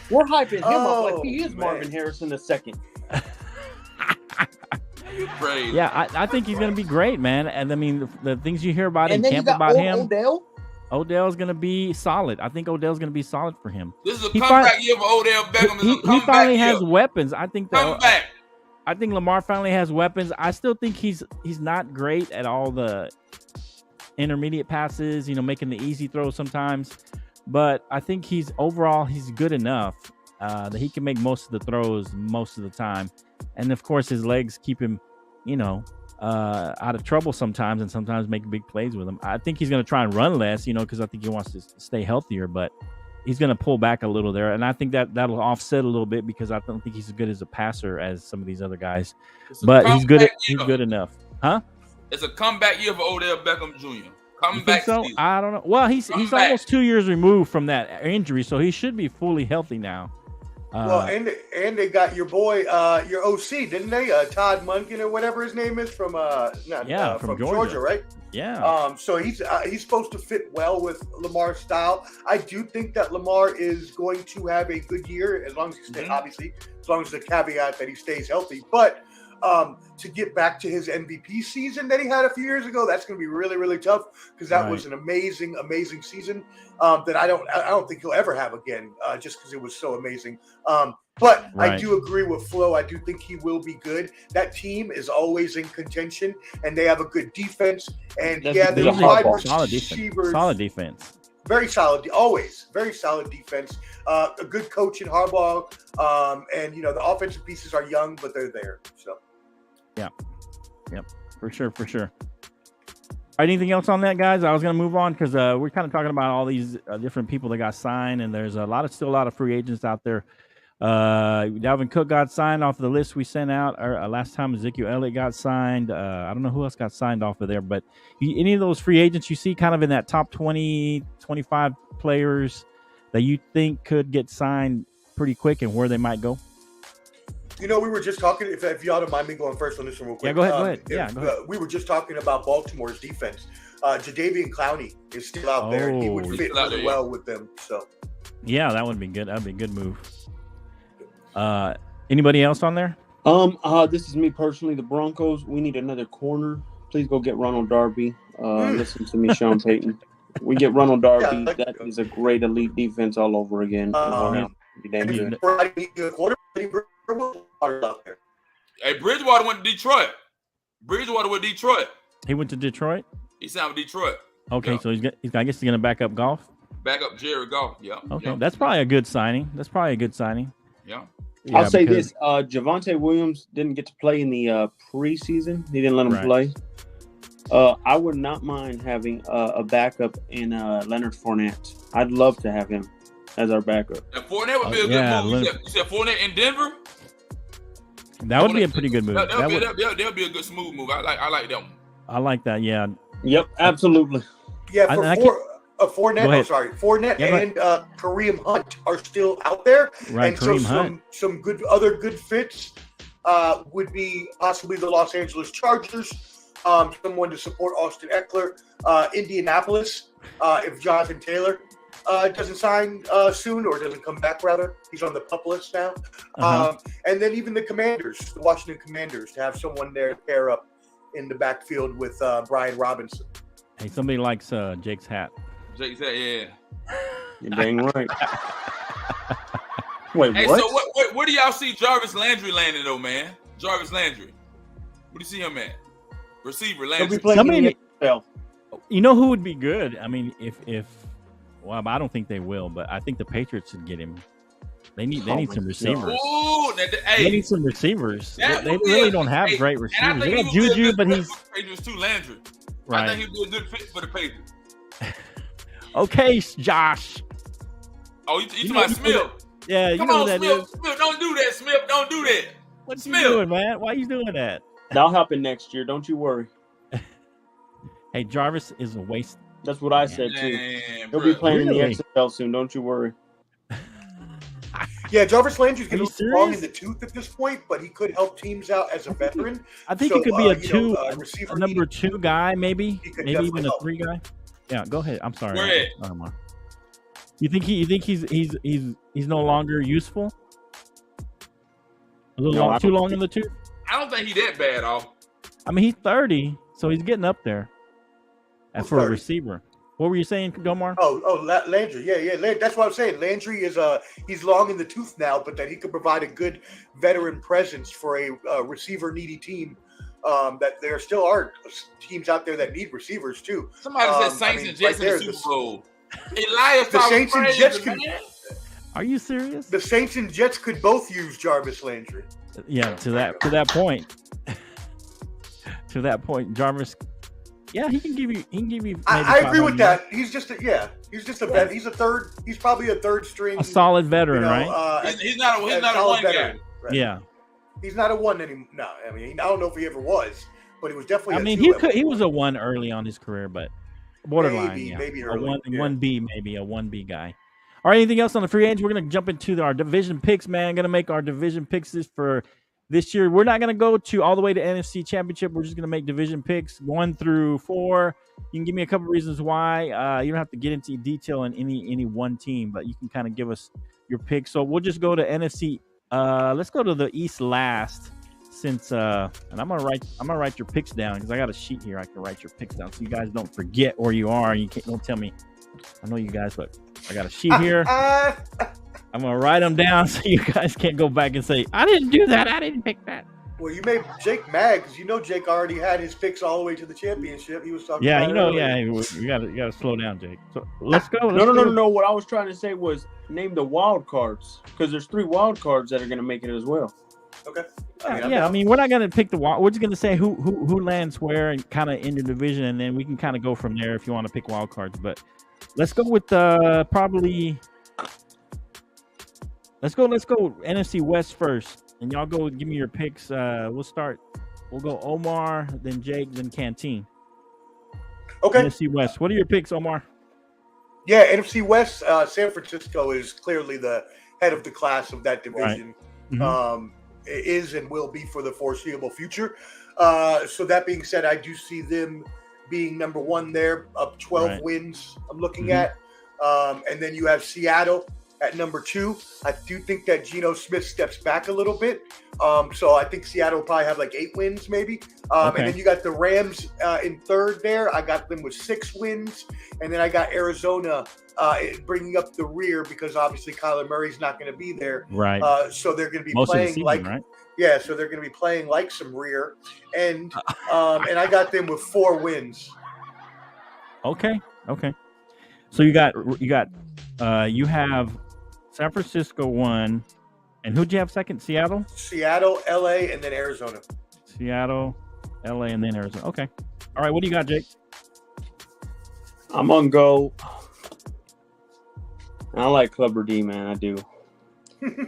We're hyping him up like Oh, he is man. Marvin Harrison II. Crazy. Yeah, I think he's going to be great, man. And I mean, the things you hear about in And then you camp got about old him, Odell. Odell's going to be solid. I think Odell's going to be solid for him. This is a He comeback year for Odell Beckham. He finally has weapons. I think comeback. I think Lamar finally has weapons. I still think he's not great at all the intermediate passes, making the easy throws sometimes. But I think he's good enough that he can make most of the throws most of the time. And of course, his legs keep him, out of trouble sometimes, and sometimes make big plays with him. I think he's going to try and run less, because I think he wants to stay healthier, but he's going to pull back a little there. And I think that'll offset a little bit because I don't think he's as good as a passer as some of these other guys. But he's good enough. Huh? It's a comeback year for Odell Beckham Jr. Comeback so? Season. I don't know. Well, he's almost 2 years removed from that injury, so he should be fully healthy now. Well, and they got your boy, your OC, didn't they? Todd Munkin or whatever his name is from from Georgia, right? Yeah. So he's supposed to fit well with Lamar's style. I do think that Lamar is going to have a good year as long as he stays, obviously, as long as the caveat that he stays healthy. But to get back to his MVP season that he had a few years ago, that's going to be really, really tough because that was an amazing, amazing season that I don't think he'll ever have again, just because it was so amazing. But I do agree with Flo. I do think he will be good. That team is always in contention, and they have a good defense. And they're wide receivers. Solid defense. Very solid, always very solid defense. A good coach in Harbaugh, and the offensive pieces are young, but they're there. So, yep, for sure. Anything else on that, guys? I was gonna move on because we're kind of talking about all these different people that got signed, and there's still a lot of free agents out there. Dalvin Cook got signed off the list we sent out last time. Ezekiel Elliott got signed. I don't know who else got signed off of there, but any of those free agents you see kind of in that top 20, 25 players that you think could get signed pretty quick and where they might go? we were just talking, if y'all don't mind me going first on this one real quick. Yeah, go ahead. Go ahead. We were just talking about Baltimore's defense. Jadeveon Clowney is still out there. He would fit really well with them. So, yeah, that would be good. That'd be a good move. Anybody else on there? This is me personally. The Broncos, we need another corner. Please go get Ronald Darby. Listen to me, Sean Payton. We get Ronald Darby. That is a great elite defense all over again. Hey, Bridgewater went to Detroit. He went to Detroit? He signed with Detroit. Okay, so I guess he's going to back up Goff? Back up Jared Goff, yeah. Okay, that's probably a good signing. Yeah. I'll say this. Javonte Williams didn't get to play in the preseason. He didn't let him play. I would not mind having a backup in Leonard Fournette. I'd love to have him as our backup. And Fournette would be a good move. You said Fournette in Denver? That would be a pretty good move. That'll be a good smooth move. I like that one. I like that, yeah. Yep, absolutely. Yeah, Fournette and Kareem Hunt are still out there. Right, and Kareem so Hunt. some good fits would be possibly the Los Angeles Chargers, someone to support Austin Eckler, Indianapolis, if Jonathan Taylor doesn't sign soon or doesn't come back, rather. He's on the PUP list now. And then even the Washington Commanders, to have someone there to pair up in the backfield with Brian Robinson. Hey, somebody likes Jake's hat. Jake's hat, yeah. You're dang right. Wait, hey, what? So where do y'all see Jarvis Landry landing, though, man? Jarvis Landry. Where do you see him at? Receiver Landry. He'll be playing in the NFL. You know who would be good? I mean, well, I don't think they will, but I think the Patriots should get him. They need some receivers. Ooh, they need some receivers. They really don't have great receivers. They got Juju, but he's Patriots too, Landry. Right. I think he'd be a good fit for the Patriots. Okay, Josh. Oh, you talking about Smith? Yeah, you Come know on, that Smith. is. Smith, don't do that, Smith. Don't do that. What's he doing, man? Why are you doing that? That'll happen next year. Don't you worry. Hey, Jarvis is a waste. That's what I said, too. He'll be playing in the XFL soon. Don't you worry. Yeah, Jarvis Landry's getting long in the tooth at this point, but he could help teams out as a veteran. I think he could be a number 2 guy, maybe even a 3 guy. Yeah, go ahead. I'm sorry. You think he's no longer useful? A little too long in the tooth? I don't think he's that bad off. I mean, he's 30, so he's getting up there. And for 30? A receiver. What were you saying, Gomar? Landry. Yeah. That's what I'm saying. Landry is he's long in the tooth now, but that he could provide a good veteran presence for a receiver needy team. That there still are teams out there that need receivers too. Somebody said Saints and Jets in the Super Bowl. Elias, the Saints and Jets man. Are you serious? The Saints and Jets could both use Jarvis Landry. Yeah, to that point. To that point, Jarvis. Yeah, he can give you. I agree with that. He's just a vet. He's probably a third string. A solid veteran, right? He's not a one guy. Right? Yeah. He's not a one anymore. No, I mean, I don't know if he ever was, but he was definitely. I mean, he was a one early on his career, but borderline. Maybe early. A 1B, maybe a 1B guy. All right, anything else on the free agent? We're gonna jump into our division picks, man. Gonna make our division picks for this year. We're not gonna go all the way to NFC Championship. We're just gonna make division picks 1 through 4. You can give me a couple reasons why. You don't have to get into detail in any one team, but you can kind of give us your picks. So we'll just go to NFC. Let's go to the East last, since and I'm gonna write your picks down because I got a sheet here. I can write your picks down so you guys don't forget where you are. You don't tell me. I know you guys, but I got a sheet here. I'm gonna write them down so you guys can't go back and say I didn't do that. I didn't pick that. Well, you made Jake mad because Jake already had his picks all the way to the championship. He was talking. Yeah, you gotta slow down, Jake. So let's go. No. What I was trying to say was name the wild cards because there's 3 wild cards that are going to make it as well. Okay. I mean, we're not gonna pick the wild. We're just gonna say who lands where and kind of in your division, and then we can kind of go from there if you want to pick wild cards. But let's go with probably. Let's go NFC West first, and y'all go give me your picks. We'll go Omar, then Jake, then Canteen. Okay. NFC West. What are your picks, Omar? Yeah, NFC West. San Francisco is clearly the head of the class of that division. Right. Mm-hmm. Is and will be for the foreseeable future. So that being said, I do see them being number 1 there, up 12 wins. I'm looking at, and then you have Seattle at number 2. I do think that Geno Smith steps back a little bit. So I think Seattle will probably have like 8 wins maybe. And then you got the Rams in 3rd there. I got them with 6 wins. And then I got Arizona bringing up the rear because obviously Kyler Murray's not going to be there. Right. So they're going to be most playing of the season, right? Yeah, so they're going to be playing like some rear. And and I got them with 4 wins. Okay. So you have San Francisco 1, and who'd you have second? Seattle, LA, and then Arizona. Seattle, LA, and then Arizona. Okay. All right. What do you got, Jake? I'm gonna go. I like Clubber D, man. I do.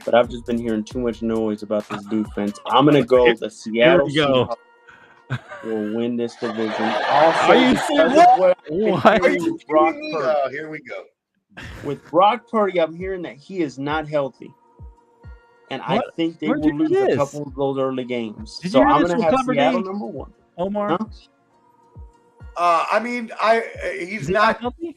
But I've just been hearing too much noise about this defense. I'm gonna go the Seattle Seahawks will win this division. Also, are you serious? What? Here we go. With Brock Purdy, I'm hearing that he is not healthy. And I think they will lose a couple of those early games. So I'm going to have Seattle number 1. Omar? I mean, he's not healthy?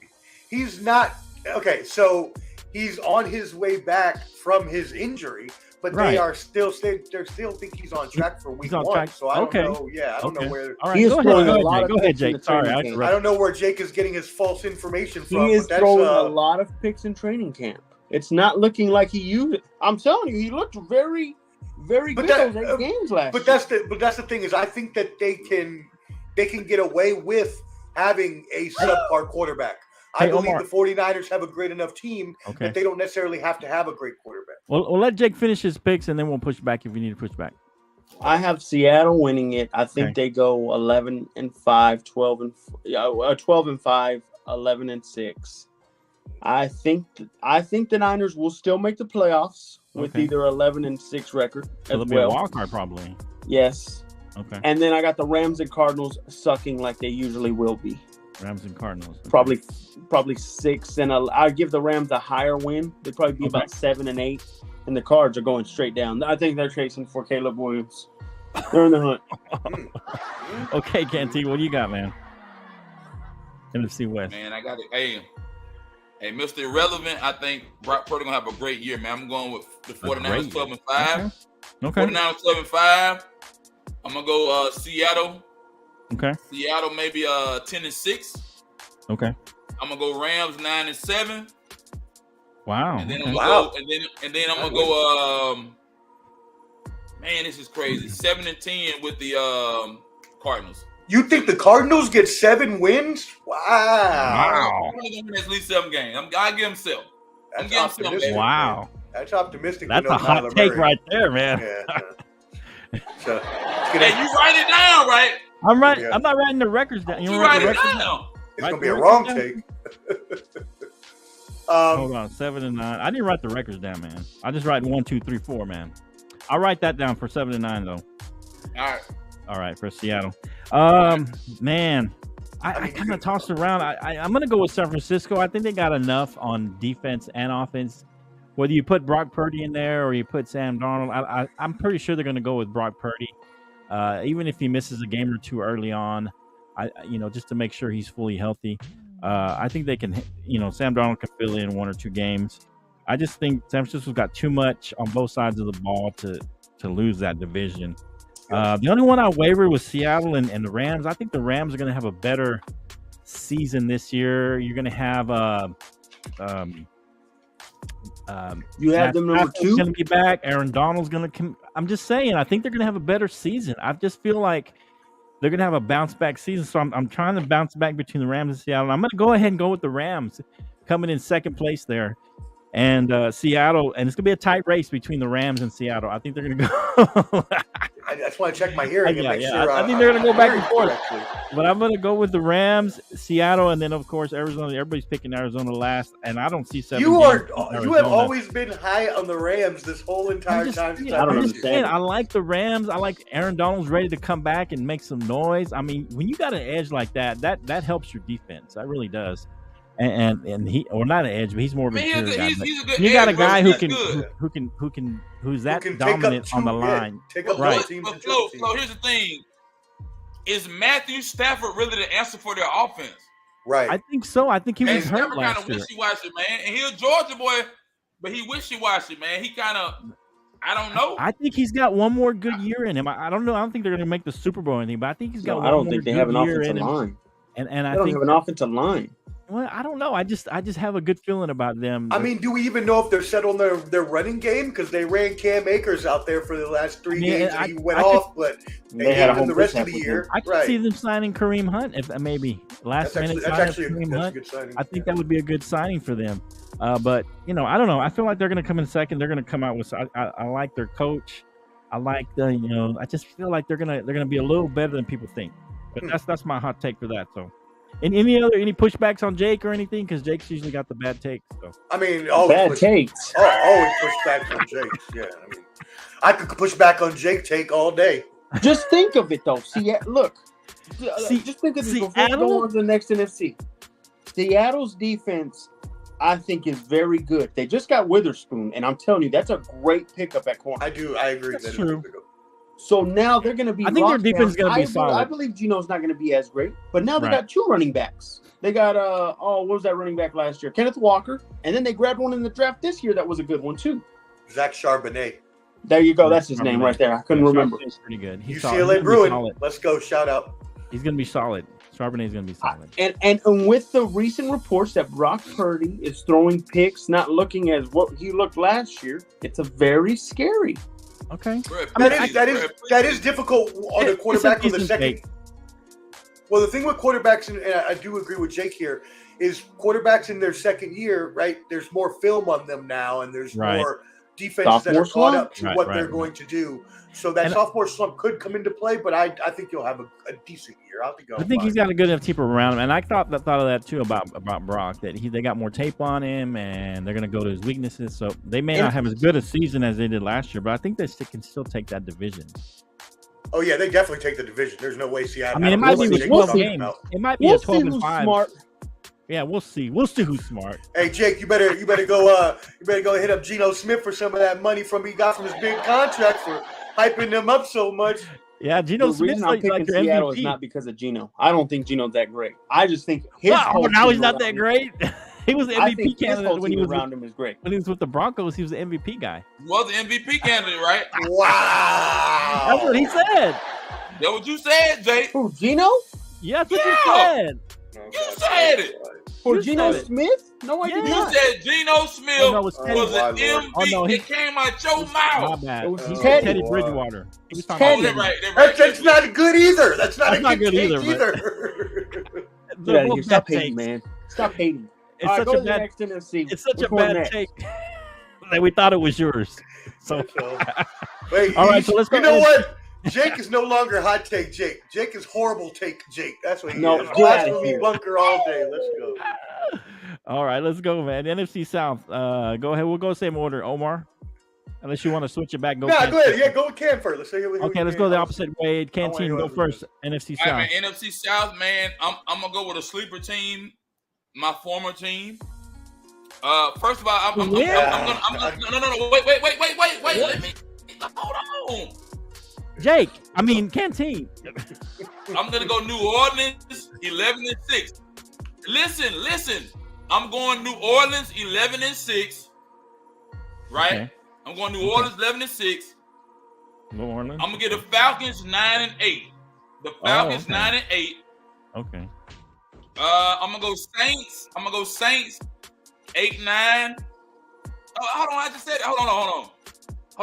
He's not. Okay, so he's on his way back from his injury, but they still think he's on track for week 1. So I don't know. Yeah, I don't know where. All right, go ahead, Jake. Sorry, I don't know where Jake is getting his false information from. He is throwing a lot of picks in training camp. It's not looking like he used it. I'm telling you, he looked very, very good those 8 games last year. But that's the thing is, I think that they can get away with having a subpar quarterback. I believe Omar, the 49ers have a great enough team that they don't necessarily have to have a great quarterback. Well, we'll let Jake finish his picks, and then we'll push back if we need to push back. I have Seattle winning it. I think they go 11-5, 12-5, 11-6. I think the Niners will still make the playoffs with either 11-6 record so they'll be a wild card probably. Yes. Okay. And then I got the Rams and Cardinals sucking like they usually will be. Rams and Cardinals. Okay. Probably 6, and I give the Rams a higher win. They'd probably be about 7-8, and the Cards are going straight down. I think they're chasing for Caleb Williams. They're in the hunt. Okay, Canty, what do you got, man? NFC West. Man, I got it. Hey, Hey, Mr. Irrelevant, I think Brock Purdy gonna have a great year, man. I'm going with the 49ers 12-5. Okay. 49ers 12-5. I'm gonna go Seattle. Okay. Seattle maybe 10-6. Okay. I'm gonna go Rams 9-7. Wow. And then I'm gonna go, and then I'm gonna go man, this is crazy. 7-10 with the Cardinals. You think the Cardinals get 7 wins? Wow. I'm gonna win at least 7 games. I'll give them 7. That's optimistic. Wow. That's optimistic. That's a hot take right there, man. Yeah. So, hey, you write it down, right? I'm right. Yeah. I'm not writing the records down. You write it down. It's gonna be a wrong take. Hold on, 7 and 9. I didn't write the records down, man. I just write 1, 2, 3, 4, man. I'll write that down for 7 and 9 though. All right, for Seattle. Man, I kind of tossed around. I'm gonna go with San Francisco. I think they got enough on defense and offense. Whether you put Brock Purdy in there or you put Sam Darnold, I'm pretty sure they're gonna go with Brock Purdy. Even if he misses a game or two early on, just to make sure he's fully healthy. I think they can, Sam Darnold can fill in 1 or 2 games. I just think San Francisco's got too much on both sides of the ball to lose that division. The only one I wavered was Seattle and the Rams. I think the Rams are going to have a better season this year. You're going to have you have them number 2 going to be back. Aaron Donald's going to come. I'm just saying, I think they're going to have a better season. I just feel like they're going to have a bounce back season. So I'm trying to bounce back between the Rams and Seattle. I'm going to go ahead and go with the Rams coming in second place there. And Seattle, and it's going to be a tight race between the Rams and Seattle. I think they're going to go. I just want to check my hearing. Yeah, and make sure, I think they're going to go back and forth. But I'm going to go with the Rams, Seattle, and then, of course, Arizona. Everybody's picking Arizona last, and I don't see 7 You games you have always been high on the Rams this whole entire time. I don't understand. I like the Rams. I like Aaron Donald's ready to come back and make some noise. I mean, when you got an edge like that helps your defense. That really does. And he, or not an edge, but he's more of a interior guy. You got a guy who's that dominant on the line. Right. But Flo, here's the thing: is Matthew Stafford really the answer for their offense? Right. I think so. I think he was hurt last year. Kind of wishy-washy, man. And he's a Georgia boy, but he wishy-washy, man. He kind of, I don't know. I think he's got one more good year in him. I don't know. I don't think they're going to make the Super Bowl or anything, but I think he's got. I don't think they have an offensive line. And I don't have an offensive line. Well, I don't know. I just have a good feeling about them. I mean, do we even know if they're set on their running game? Because they ran Cam Akers out there for the last 3 games, and he went off, but they had him the rest of the year. I could see them signing Kareem Hunt, if maybe last minute signing Kareem Hunt. Good signing. I think that would be a good signing for them. But I don't know. I feel like they're going to come in second. They're going to come out with. I like their coach. I like the. I just feel like they're gonna be a little better than people think. But that's my hot take for that. So. And any pushbacks on Jake or anything? Because Jake's usually got the bad takes. So. I mean, bad takes. Always pushbacks on Jake. Yeah, I mean, I could push back on Jake take all day. Just think of it though. Just think of this before we go on to the next NFC. Seattle's defense, I think, is very good. They just got Witherspoon, and I'm telling you, that's a great pickup at corner. I agree. That's true. So now they're going to be. I think their defense is going to be solid. I believe Geno's not going to be as great, but now they got 2 running backs. They got what was that running back last year? Kenneth Walker, and then they grabbed one in the draft this year that was a good one too. Zach Charbonnet. There you go. That's his name right there. I couldn't remember. He's pretty good. UCLA Bruin. Let's go. Shout out. He's going to be solid. Charbonnet's going to be solid. And with the recent reports that Brock Purdy is throwing picks, not looking as what he looked last year, it's a very scary. Okay. That is difficult on a quarterback on the second. Well, the thing with quarterbacks, and I do agree with Jake here, is quarterbacks in their second year, right? There's more film on them now, and there's more defenses that are caught up to what they're going to do. So that sophomore slump could come into play, but I think you'll have a decent year. I think he's got a good enough team around him, and I thought of that too about Brock, that they got more tape on him, and they're going to go to his weaknesses. So they may not have as good a season as they did last year, but I think they can still take that division. Oh yeah, they definitely take the division. There's no way Seattle. I mean, it might be with 12 games. It might be a 12-5. Smart. Yeah, we'll see. We'll see who's smart. Hey Jake, you better go hit up Geno Smith for some of that money he got from his big contract for hyping them up so much. Yeah, Geno Smith. The reason I'm picking Seattle is not because of Geno. I don't think Geno's that great. I just think his. Now he's not that great. He was the I think MVP this candidate whole when he team was around him is great. when he was with the Broncos. He was the MVP guy. Was the MVP candidate, right? Wow. That's what he said. That what you said, Jay. Who, Geno? Yeah, that's what you Yeah. said. You said it. Or You Geno said it. Smith? No, I did Yeah. You not. said Geno Smith Oh, no, it was Teddy. was my an Lord. MVP Oh, no, he- that came out your My mouth. bad. It was He Teddy. said Teddy Bridgewater. He was talking Oh, about that's Teddy. right. That's right. That's not good either. That's not That's a not good good take either, either. Get They're out of both here. Stop bad hating, takes. man. Stop hating. It's All right, such go a to the bad. next NFC. It's such Which a one bad next? take that we thought it was yours. So Wait, all right, so let's go. You know what? Jake is no longer hot take Jake. Jake is horrible take Jake. That's what he No, is. get outta Blasphemy here. bunker all day. Let's go. All right, let's go, man. NFC South. Go ahead. We'll go same order. Omar, unless you want to switch it back. Go. Nah, Ken. go ahead. Yeah, go with Cam first. Let's see Okay, let's go the opposite way. I Ken wanna team, hear go what first. NFC All South. right, man, NFC South, man. I'm gonna go with a sleeper team, my former team. First of all, I'm gonna. No. Wait. Let me. Hold on. Jake. I mean, Ken team. I'm gonna go New Orleans 11-6. Listen. I'm going New Orleans 11-6. Right? Okay. I'm going New Orleans 11-6. New Orleans. I'm gonna get the Falcons 9-8. The Falcons okay. 9-8. Okay. I'm gonna go Saints 8-9. Oh, hold on. I just said it. Hold on.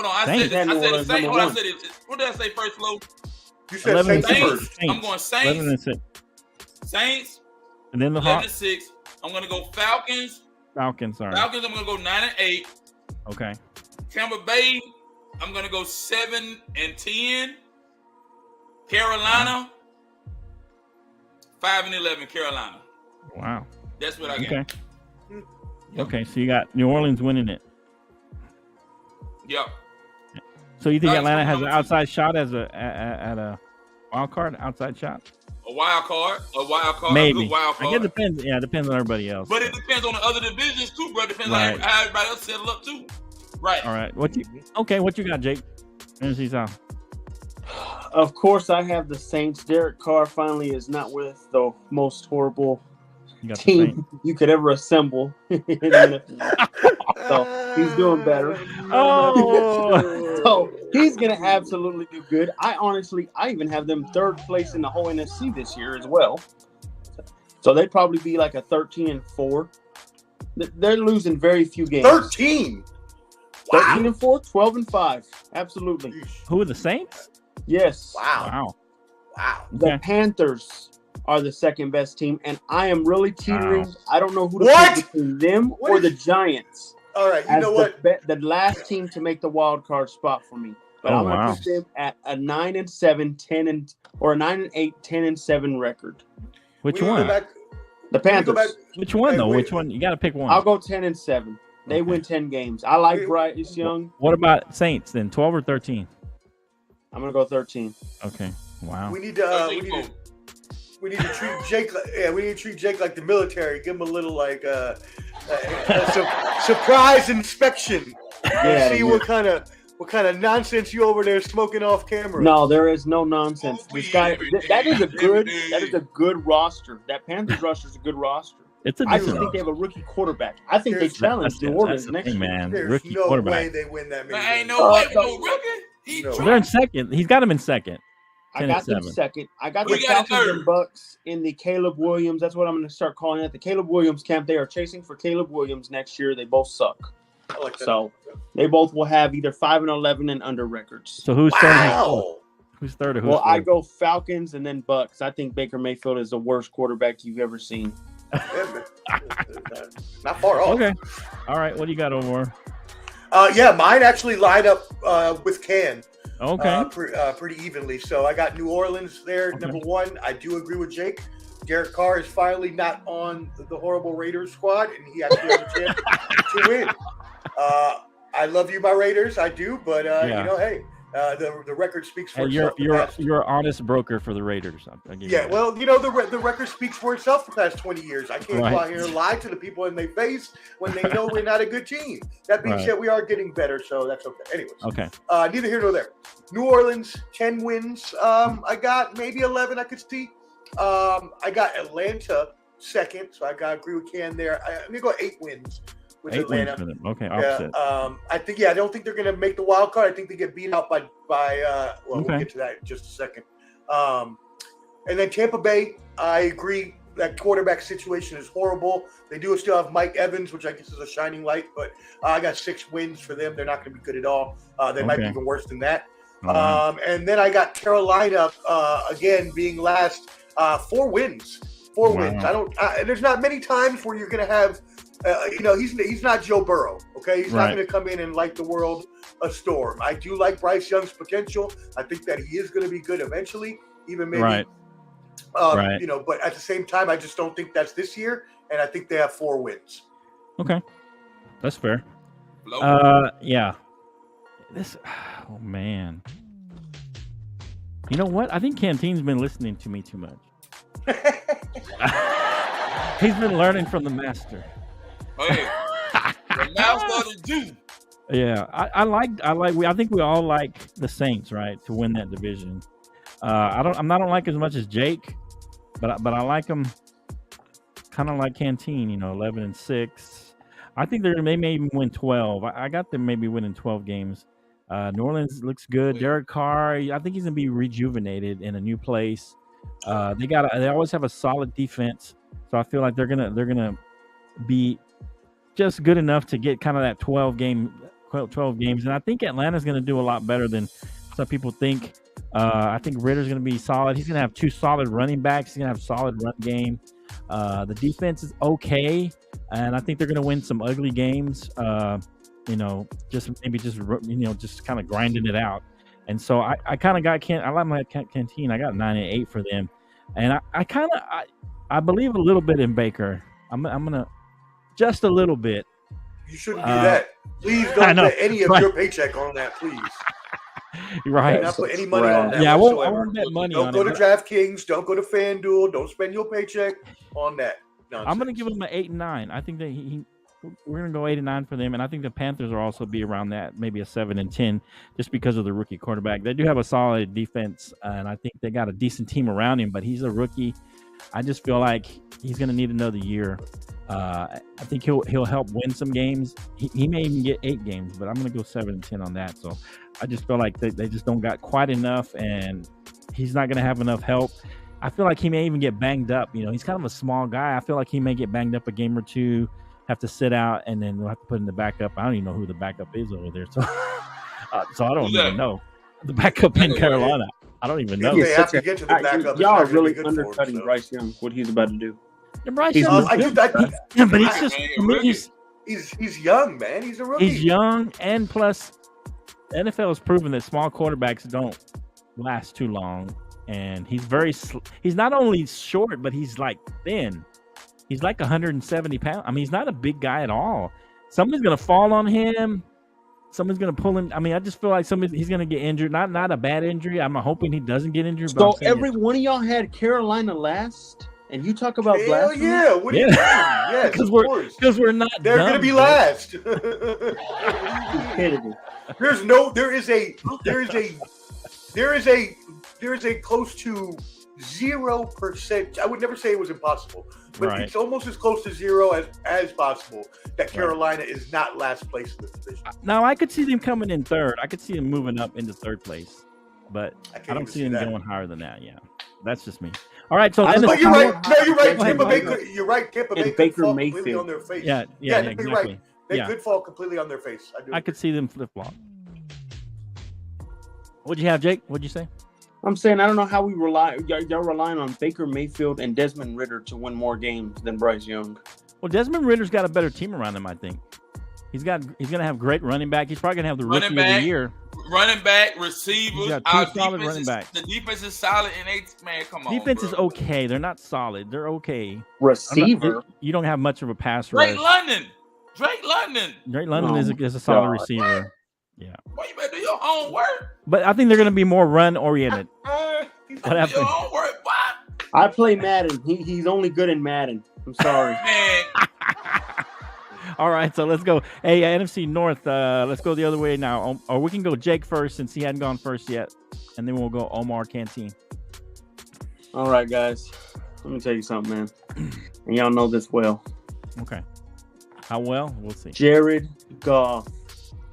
I Saints. said New Saints. Orleans, Hold on, I number said it. What did I say first, Flo? You said 11 Saints and first. I'm going Saints. 11-6. Saints And then the Hawks. 11-6. I'm gonna go Falcons. Falcons. Sorry. Falcons. I'm gonna go 9-8. Okay. Tampa Bay. I'm gonna go 7-10. Carolina 5-11. Carolina. Wow. That's what I got. Okay. Okay. So you got New Orleans winning it. Yep. So you think Nice. Atlanta has an outside shot at a wild card? Outside shot? A wild card. Maybe. A good wild I guess card. it depends. Yeah, it depends on everybody else. But it depends on the other divisions too, bro. Depends Right. on how everybody else settle up too. Right. All right. What you got, Jake? NFC South. Of course, I have the Saints. Derek Carr finally is not with the most horrible You got the team Saints. you could ever assemble in the NFL. So he's doing better. Oh. So he's gonna absolutely do good. I even have them third place in the whole NFC this year as well. So they'd probably be like a 13-4. They're losing very few games. 13. 13-4, 12-5. Absolutely. Who are the Saints? Yes. Wow. The Okay. Panthers are the second best team, and I am really teetering. Wow. I don't know who to What? pick between them What or is- the Giants. All right. You As know what? the last team to make the wild card spot for me. But Oh, I'm gonna wow. put them at a 9-7, or a 9-8, 10-7 record. Which We go one? back- The we go Panthers. back- Which one Hey, though? wait. Which one? You got to pick one. I'll go 10-7. They Okay. win 10 games. I like We- Bryce Young. What about Saints then? 12 or 13? I'm gonna go 13. Okay. Wow. We need to treat Jake. We need to treat Jake like the military. Give him a little like surprise inspection. Yeah. See what kind of nonsense you over there smoking off camera. No, there is no nonsense. This guy, that is a good roster. That Panthers roster is a good roster. It's a I just decent. think they have a rookie quarterback. I think they There's- challenge New Orleans the next thing, year. man. There's Rookie no way quarterback. they win that many. There ain't games. no way no. no rookie. He No. They're tried. in second. He's got him in second. I got them 10-7. second. I got We the got it Falcons third. and Bucks in the Caleb Williams. That's what I'm going to start calling it. The Caleb Williams camp. They are chasing for Caleb Williams next year. They both suck. I like that. So they both will have either 5-11 and under records. So who's third? and fourth? Wow. Who's third or who's Well, I fourth? go Falcons and then Bucks. I think Baker Mayfield is the worst quarterback you've ever seen. Not far off. Okay. All right. What do you got, Omar? Yeah, mine actually lined up with Can. Okay. Pretty evenly. So I got New Orleans there, Okay. number one. I do agree with Jake. Derek Carr is finally not on the horrible Raiders squad, and he actually has a chance to win. I love you, my Raiders. I do, but Yeah. you know, hey, the record speaks for Hey, itself. you're an honest broker for the Raiders. I'll give you Yeah, that. well, you know, the record speaks for itself the past 20 years. I can't Right. go out here and lie to the people in their face when they know we're not a good team. That being Right. said, we are getting better, so that's okay. Anyways, Okay. neither here nor there. New Orleans, 10 wins. I got maybe 11 I could see. I got Atlanta second, so I got to agree with Ken there. I'm going to go 8 wins with 8 Atlanta. wins for them. Okay, opposite. I don't think they're going to make the wild card. I think they get beat out by we'll get to that in just a second. And then Tampa Bay, I agree. That quarterback situation is horrible. They do still have Mike Evans, which I guess is a shining light, but I got 6 wins for them. They're not going to be good at all. They might be even worse than that. And then I got Carolina again being last, 4 wins. 4 wins. There's not many times where you're going to have, he's not Joe Burrow. Okay, he's not going to come in and light the world a storm. I do like Bryce Young's potential. I think that he is going to be good eventually, even maybe. But at the same time, I just don't think that's this year, and I think they have 4 wins. Okay, that's fair. Yeah. Oh man. You know what? I think Canteen's been listening to me too much. He's been learning from the master. Hey, the master of the Jew. Yeah, I think we all like the Saints, right, to win that division. I don't like as much as Jake, but I like them kind of like Canteen, 11-6. I think they may even win 12. I got them maybe winning 12 games. New Orleans looks good. Derek Carr, I think he's gonna be rejuvenated in a new place. They always have a solid defense, so I feel like they're gonna be just good enough to get kind of that 12 games, and I think Atlanta's gonna do a lot better than some people think. I think Ritter's going to be solid. He's going to have 2 solid running backs. He's going to have a solid run game. The defense is okay, and I think they're going to win some ugly games. Just kind of grinding it out. And so I kind of got I like my Canteen. I got 9-8 for them, and I believe a little bit in Baker. I'm gonna just a little bit. You shouldn't do that. Please don't put any of your paycheck on that, please. Right. Not put any money on that. Yeah, I won't bet money on it. Don't go to DraftKings. Don't go to FanDuel. Don't spend your paycheck on that nonsense. I'm going to give them an 8 and 9. I think that we're going to go 8 and 9 for them, and I think the Panthers will also be around that, maybe a 7 and 10, just because of the rookie quarterback. They do have a solid defense, and I think they got a decent team around him, but he's a rookie. I just feel like he's going to need another year. I think he'll help win some games. He may even get 8 games, but I'm going to go 7 and 10 on that. So I just feel like they just don't got quite enough, and he's not going to have enough help. I feel like he may even get banged up. He's kind of a small guy. I feel like he may get banged up a game or 2, have to sit out, and then we'll have to put in the backup. I don't even know who the backup is over there. So, so I don't even know. The backup in Carolina. I don't even know. They have to get to the backup. Y'all are really undercutting Bryce Young, what he's about to do. Yeah, Bryce Young but he's young, man. He's a rookie. He's young, and plus, the NFL has proven that small quarterbacks don't last too long. And he's he's not only short, but he's like thin. He's like 170 pounds. I mean, he's not a big guy at all. Somebody's gonna fall on him. Someone's gonna pull him. I mean, I just feel like he's gonna get injured. Not a bad injury. I'm hoping he doesn't get injured. So every one of y'all had Carolina last. And you talk about blasphemy? Yeah, what do you mean? Yes, because we're not. They're going to be last. There is a close to 0%. I would never say it was impossible, but it's almost as close to 0 as possible that Carolina is not last place in the division. Now I could see them coming in 3rd. I could see them moving up into 3rd place, but I don't see them going higher than that. Yeah, that's just me. All right, so you're right. No, you're right. Tampa Bay. You're right. Tampa Bay could fall completely on their face. Yeah, exactly. You're right. They could fall completely on their face. I could see them flip flop. What'd you have, Jake? What'd you say? I'm saying I don't know how we y'all relying on Baker Mayfield and Desmond Ridder to win more games than Bryce Young. Well, Desmond Ridder's got a better team around him, I think. He's going to have great running back. He's probably going to have the rookie of the year. Running back, receivers. Our solid running backs. The defense is solid, and come on. Defense is okay. They're not solid. They're okay. Receiver. You don't have much of a pass rush. Drake London is a solid receiver. Yeah. Well, you better do your homework. But I think they're going to be more run oriented. Do your homework. Why? I play Madden. He's only good in Madden. I'm sorry. Man. All right, so let's go. Hey, NFC North, let's go the other way now. Or we can go Jake first since he hadn't gone first yet. And then we'll go Omar Canteen. All right, guys. Let me tell you something, man. And y'all know this well. Okay. How well? We'll see. Jared Goff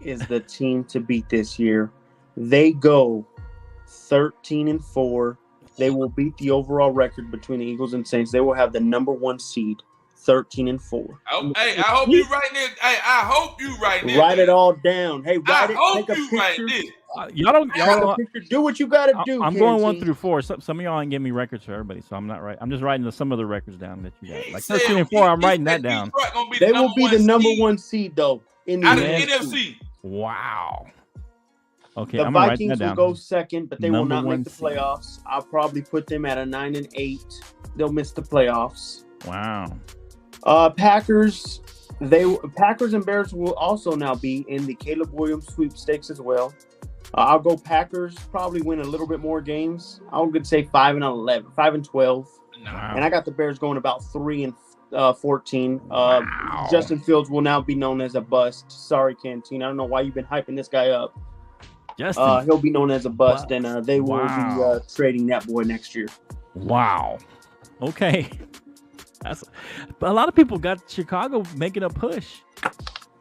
is the team to beat this year. They go 13-4. They will beat the overall record between the Eagles and Saints. They will have the number 1 seed, 13-4. Hey, I hope you write this. Hey, I hope you write this. Write it all down. Hey, write it. Take a picture. Y'all don't. Do what you got to do. I'm going 1 through 4. Some of y'all ain't giving me records for everybody, so I'm not right. I'm just writing some of the records down that you got. Like 13-4, I'm writing that down. They will be the number 1 seed though in the NFC. Wow. Okay, the I'm Vikings will down. go second, but they will not make the seed. playoffs. I'll probably put them at a 9-8. They'll miss the playoffs. Wow. Packers and Bears will also now be in the Caleb Williams sweepstakes as well. I'll go Packers, probably win a little bit more games. I would say 5-11, 5-12. Wow. And I got the Bears going about 3-14. Wow. Justin Fields will now be known as a bust. Sorry, Canteen. I don't know why you've been hyping this guy up. He'll be known as a bust, and they will be trading that boy next year. Wow. Okay. But a lot of people got Chicago making a push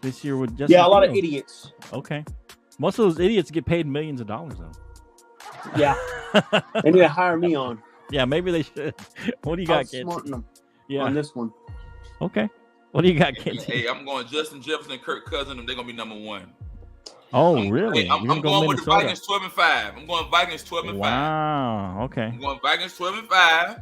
this year with Justin a lot of Fields. idiots. Okay. Most of those idiots get paid millions of dollars, though. Yeah. They need to hire me on. Yeah, maybe they should. What do you got, kids? Them on this one. Okay. What do you got, kids? Hey, I'm going Justin Jefferson and Kirk Cousins, and they're going to be number 1. Oh, really? Hey, I'm going with the Vikings 12-5. I'm going Vikings 12-5. Wow. Okay. I'm going Vikings 12-5. Okay.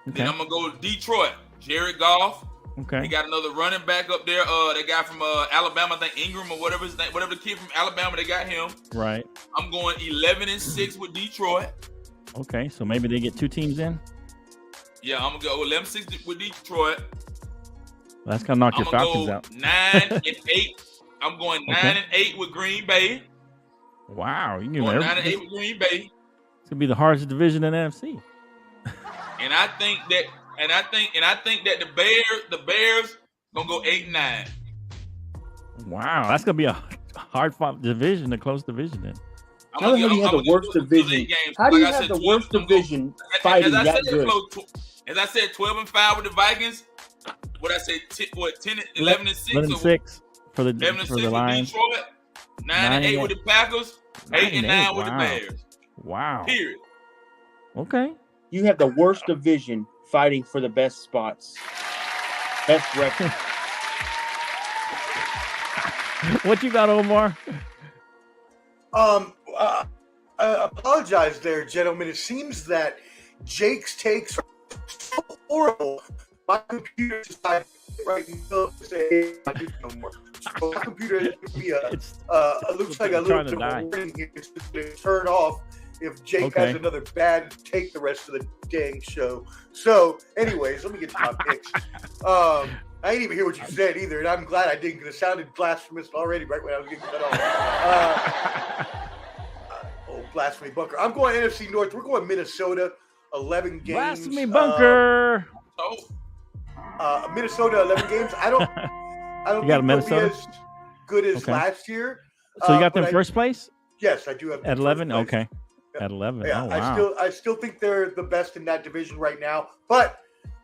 Then I'm going to go with Detroit. Jared Goff. Okay. They got another running back up there. That guy from Alabama, I think Ingram or whatever his name, whatever the kid from Alabama, they got him. Right. I'm going 11-6 with Detroit. Okay, so maybe they get 2 teams in. Yeah, I'm gonna go 11-6 with Detroit. That's gonna knock your Falcons out. 9-8. I'm going 9-8 with Green Bay. Wow, you can 9-8 with Green Bay. It's gonna be the hardest division in the NFC. And I think that the Bears gonna go 8-9. Wow, that's gonna be a hard-fought division, a close division then. How do you have the worst division? How do you have the worst division fighting that good? As I said, 12-5 with the Vikings. What I say, 11-6? 11-6 for the 11-6 for the Lions. Detroit. 9-8 with the Packers. 8-9 with the Bears. Wow. Period. Okay. You have the worst division fighting for the best spots. Best record. What you got, Omar? I apologize there, gentlemen. It seems that Jake's takes are so horrible. My computer decided right now to say I do no more. So my computer is going to be looks like a little bit of a warning here. It's just going to turn off if Jake has another bad take the rest of the dang show. So, anyways, let me get to my picks. I didn't even hear what you said either, and I'm glad I didn't, because it sounded blasphemous already right when I was getting cut off. Blasphemy bunker. I'm going NFC North. We're going Minnesota, 11 games. Blasphemy bunker. Minnesota, 11 games. I don't think they'll be as good as last year. So you got them first place? Yes, I do have them at 11. Okay. Yeah. At 11. Yeah, oh, wow. I still think they're the best in that division right now. But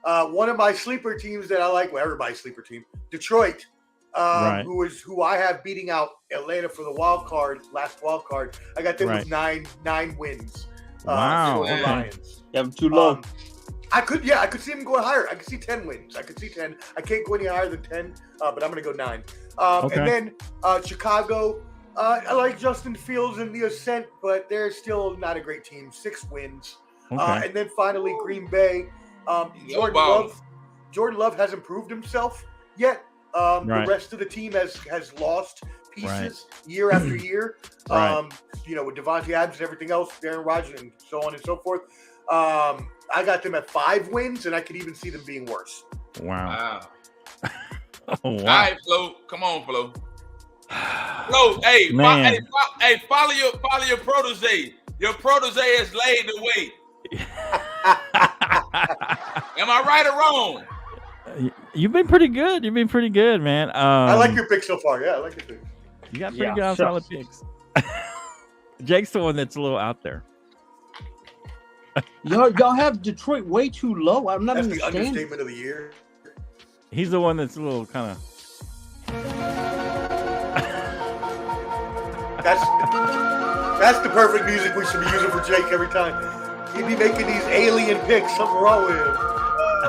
one of my sleeper teams that I like, well, everybody's sleeper team, Detroit, who I have beating out Atlanta for the last wild card. I got them with nine wins. Wow. The Lions. Yeah, I'm too low. I could see them going higher. I could see 10 wins. I could see 10. I can't go any higher than 10, but I'm going to go 9. And then Chicago, I like Justin Fields in the ascent, but they're still not a great team. 6 wins. And then finally Green Bay. Jordan Love hasn't proved himself yet. The rest of the team has lost pieces year after year. With Devontae Adams and everything else, Aaron Rodgers and so on and so forth. I got them at 5 wins, and I could even see them being worse. Wow. Oh, wow. All right, Flo. Come on, Flo. Flo, hey, follow your protege. Your protege has laid the way. Am I right or wrong? You've been pretty good. Man. I like your pick so far. Yeah, I like your pick. You got pretty good solid picks. Jake's the one that's a little out there. Y'all have Detroit way too low. I'm not That's the understanding. understatement of the year. He's the one that's a little kind of. That's the perfect music we should be using for Jake every time. He'd be making these alien picks. Something wrong with him.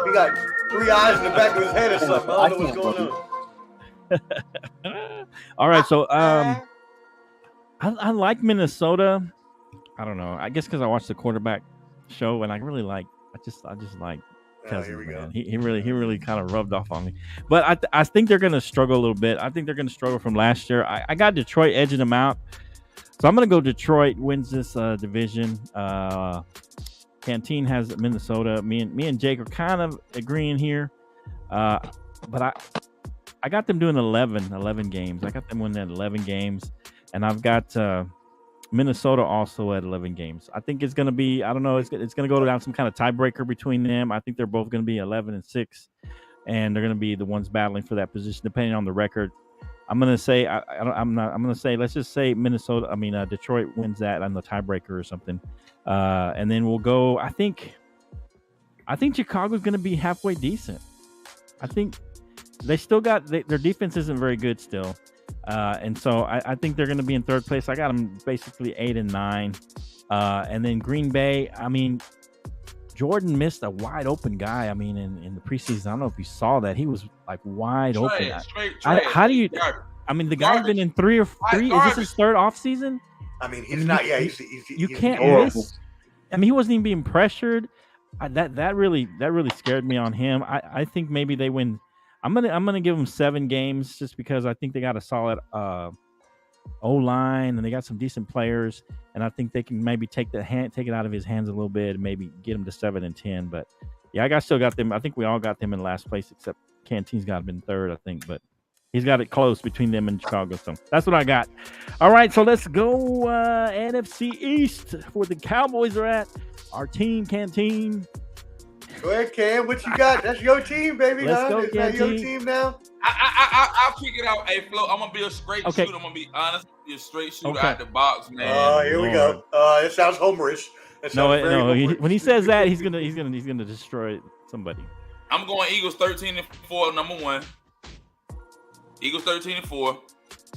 He got 3 eyes in the back of his head or something. I don't know what's going on. All right, so I like Minnesota. I don't know. I guess because I watched the quarterback show and I really like. I just like. Cousins, here we go. He really kind of rubbed off on me. But I think they're going to struggle a little bit. I think they're going to struggle from last year. I got Detroit edging them out. So I'm going to go Detroit wins this division. Canteen has Minnesota. Me and Jake are kind of agreeing here. But I got them doing 11 games. I got them winning at 11 games. And I've got Minnesota also at 11 games. I think it's going to be, I don't know, it's going to go down some kind of tiebreaker between them. I think they're both going to be 11-6, and they're going to be the ones battling for that position, depending on the record. I'm going to say, I'm going to say, let's just say Detroit wins that on the tiebreaker or something. And then we'll go, I think Chicago's going to be halfway decent. I think they still got, their defense isn't very good still. And so I think they're going to be in third place. I got them basically 8 and 9. And then Green Bay, Jordan missed a wide open guy. In the preseason, I don't know if you saw that. He was like wide open. How do you, the guy's been in three. Is this his third off season? He's not. Yeah, you can't horrible. miss. He wasn't even being pressured. That really scared me on him. I think maybe they win. I'm gonna give them 7 games just because I think they got a solid O-line and they got some decent players, and I think they can maybe take it out of his hands a little bit and maybe get him to 7 and 10. But yeah, I still got them. I think we all got them in last place except Canteen's got them in third, I think, but he's got it close between them and Chicago. So that's what I got. All right, so let's go NFC East, where the Cowboys are at. Our team, Canteen. Go ahead, Cam. What you got? That's your team, baby. Let's go, Is that your team now? I'll kick it out. Hey, Flo, I'm gonna be a straight shooter. I'm gonna be honest. Be a straight shooter out the box, man. Oh, here we go. It sounds homerish. When he says that, he's gonna destroy somebody. I'm going Eagles 13-4, number 1. Eagles 13-4.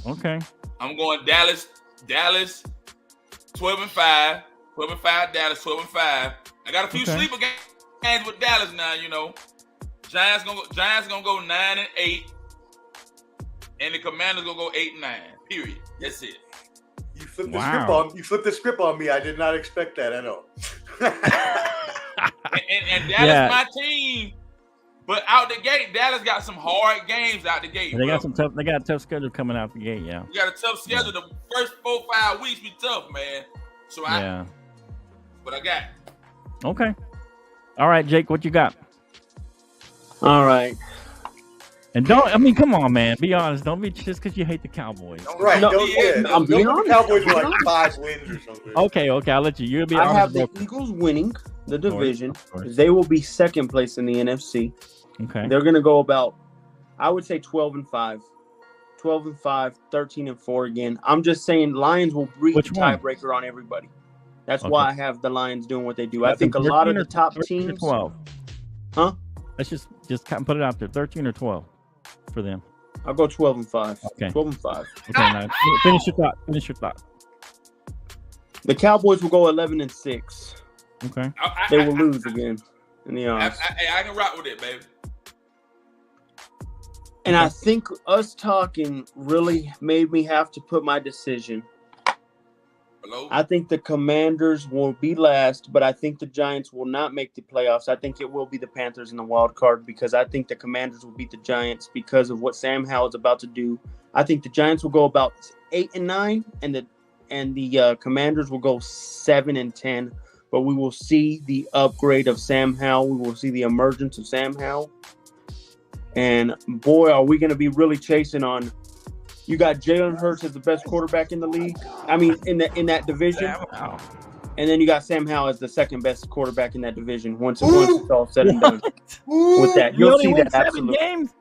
Okay. I'm going Dallas 12-5. 12-5 Dallas 12-5. I got a few sleeper games with Dallas now, Giants gonna go 9-8, and the Commanders gonna go 8-9. Period. That's it. You flipped the script on me. I did not expect that at all. and Dallas my team, but out the gate, Dallas got some hard games out the gate. They got a tough schedule coming out the gate. Yeah, we got a tough schedule. The first 4-5 weeks be tough, man. So but I got. Okay. All right, Jake, what you got? All right. And come on, man. Be honest. Don't be just because you hate the Cowboys. Right. I'm being honest. The Cowboys were like 5 wins or something. Okay. I'll let you. You'll be honest. I have the Eagles winning the division. Of course. They will be second place in the NFC. Okay. They're going to go about, I would say 12-5. 12-5, 13-4 again. I'm just saying Lions will breach the tiebreaker on everybody. That's why I have the Lions doing what they do. I think a lot of the top teams. 12. Huh? Let's just kind of put it out there. 13 or 12 for them. I'll go 12-5. Okay. 12-5. Okay. Now finish your thought. The Cowboys will go 11-6. Okay. They will lose again in the honest. I can rock with it, baby. And I think us talking really made me have to put my decision. Hello? I think the Commanders will be last, but I think the Giants will not make the playoffs. I think it will be the Panthers in the wild card because I think the Commanders will beat the Giants because of what Sam Howell is about to do. I think the Giants will go about 8-9, and the Commanders will go 7-10. But we will see the upgrade of Sam Howell. We will see the emergence of Sam Howell. And boy, are we going to be really chasing on. You got Jalen Hurts as the best quarterback in the league. In that division. And then you got Sam Howell as the second best quarterback in that division. Once it's all said and done. With that, you'll see that absolutely. Games?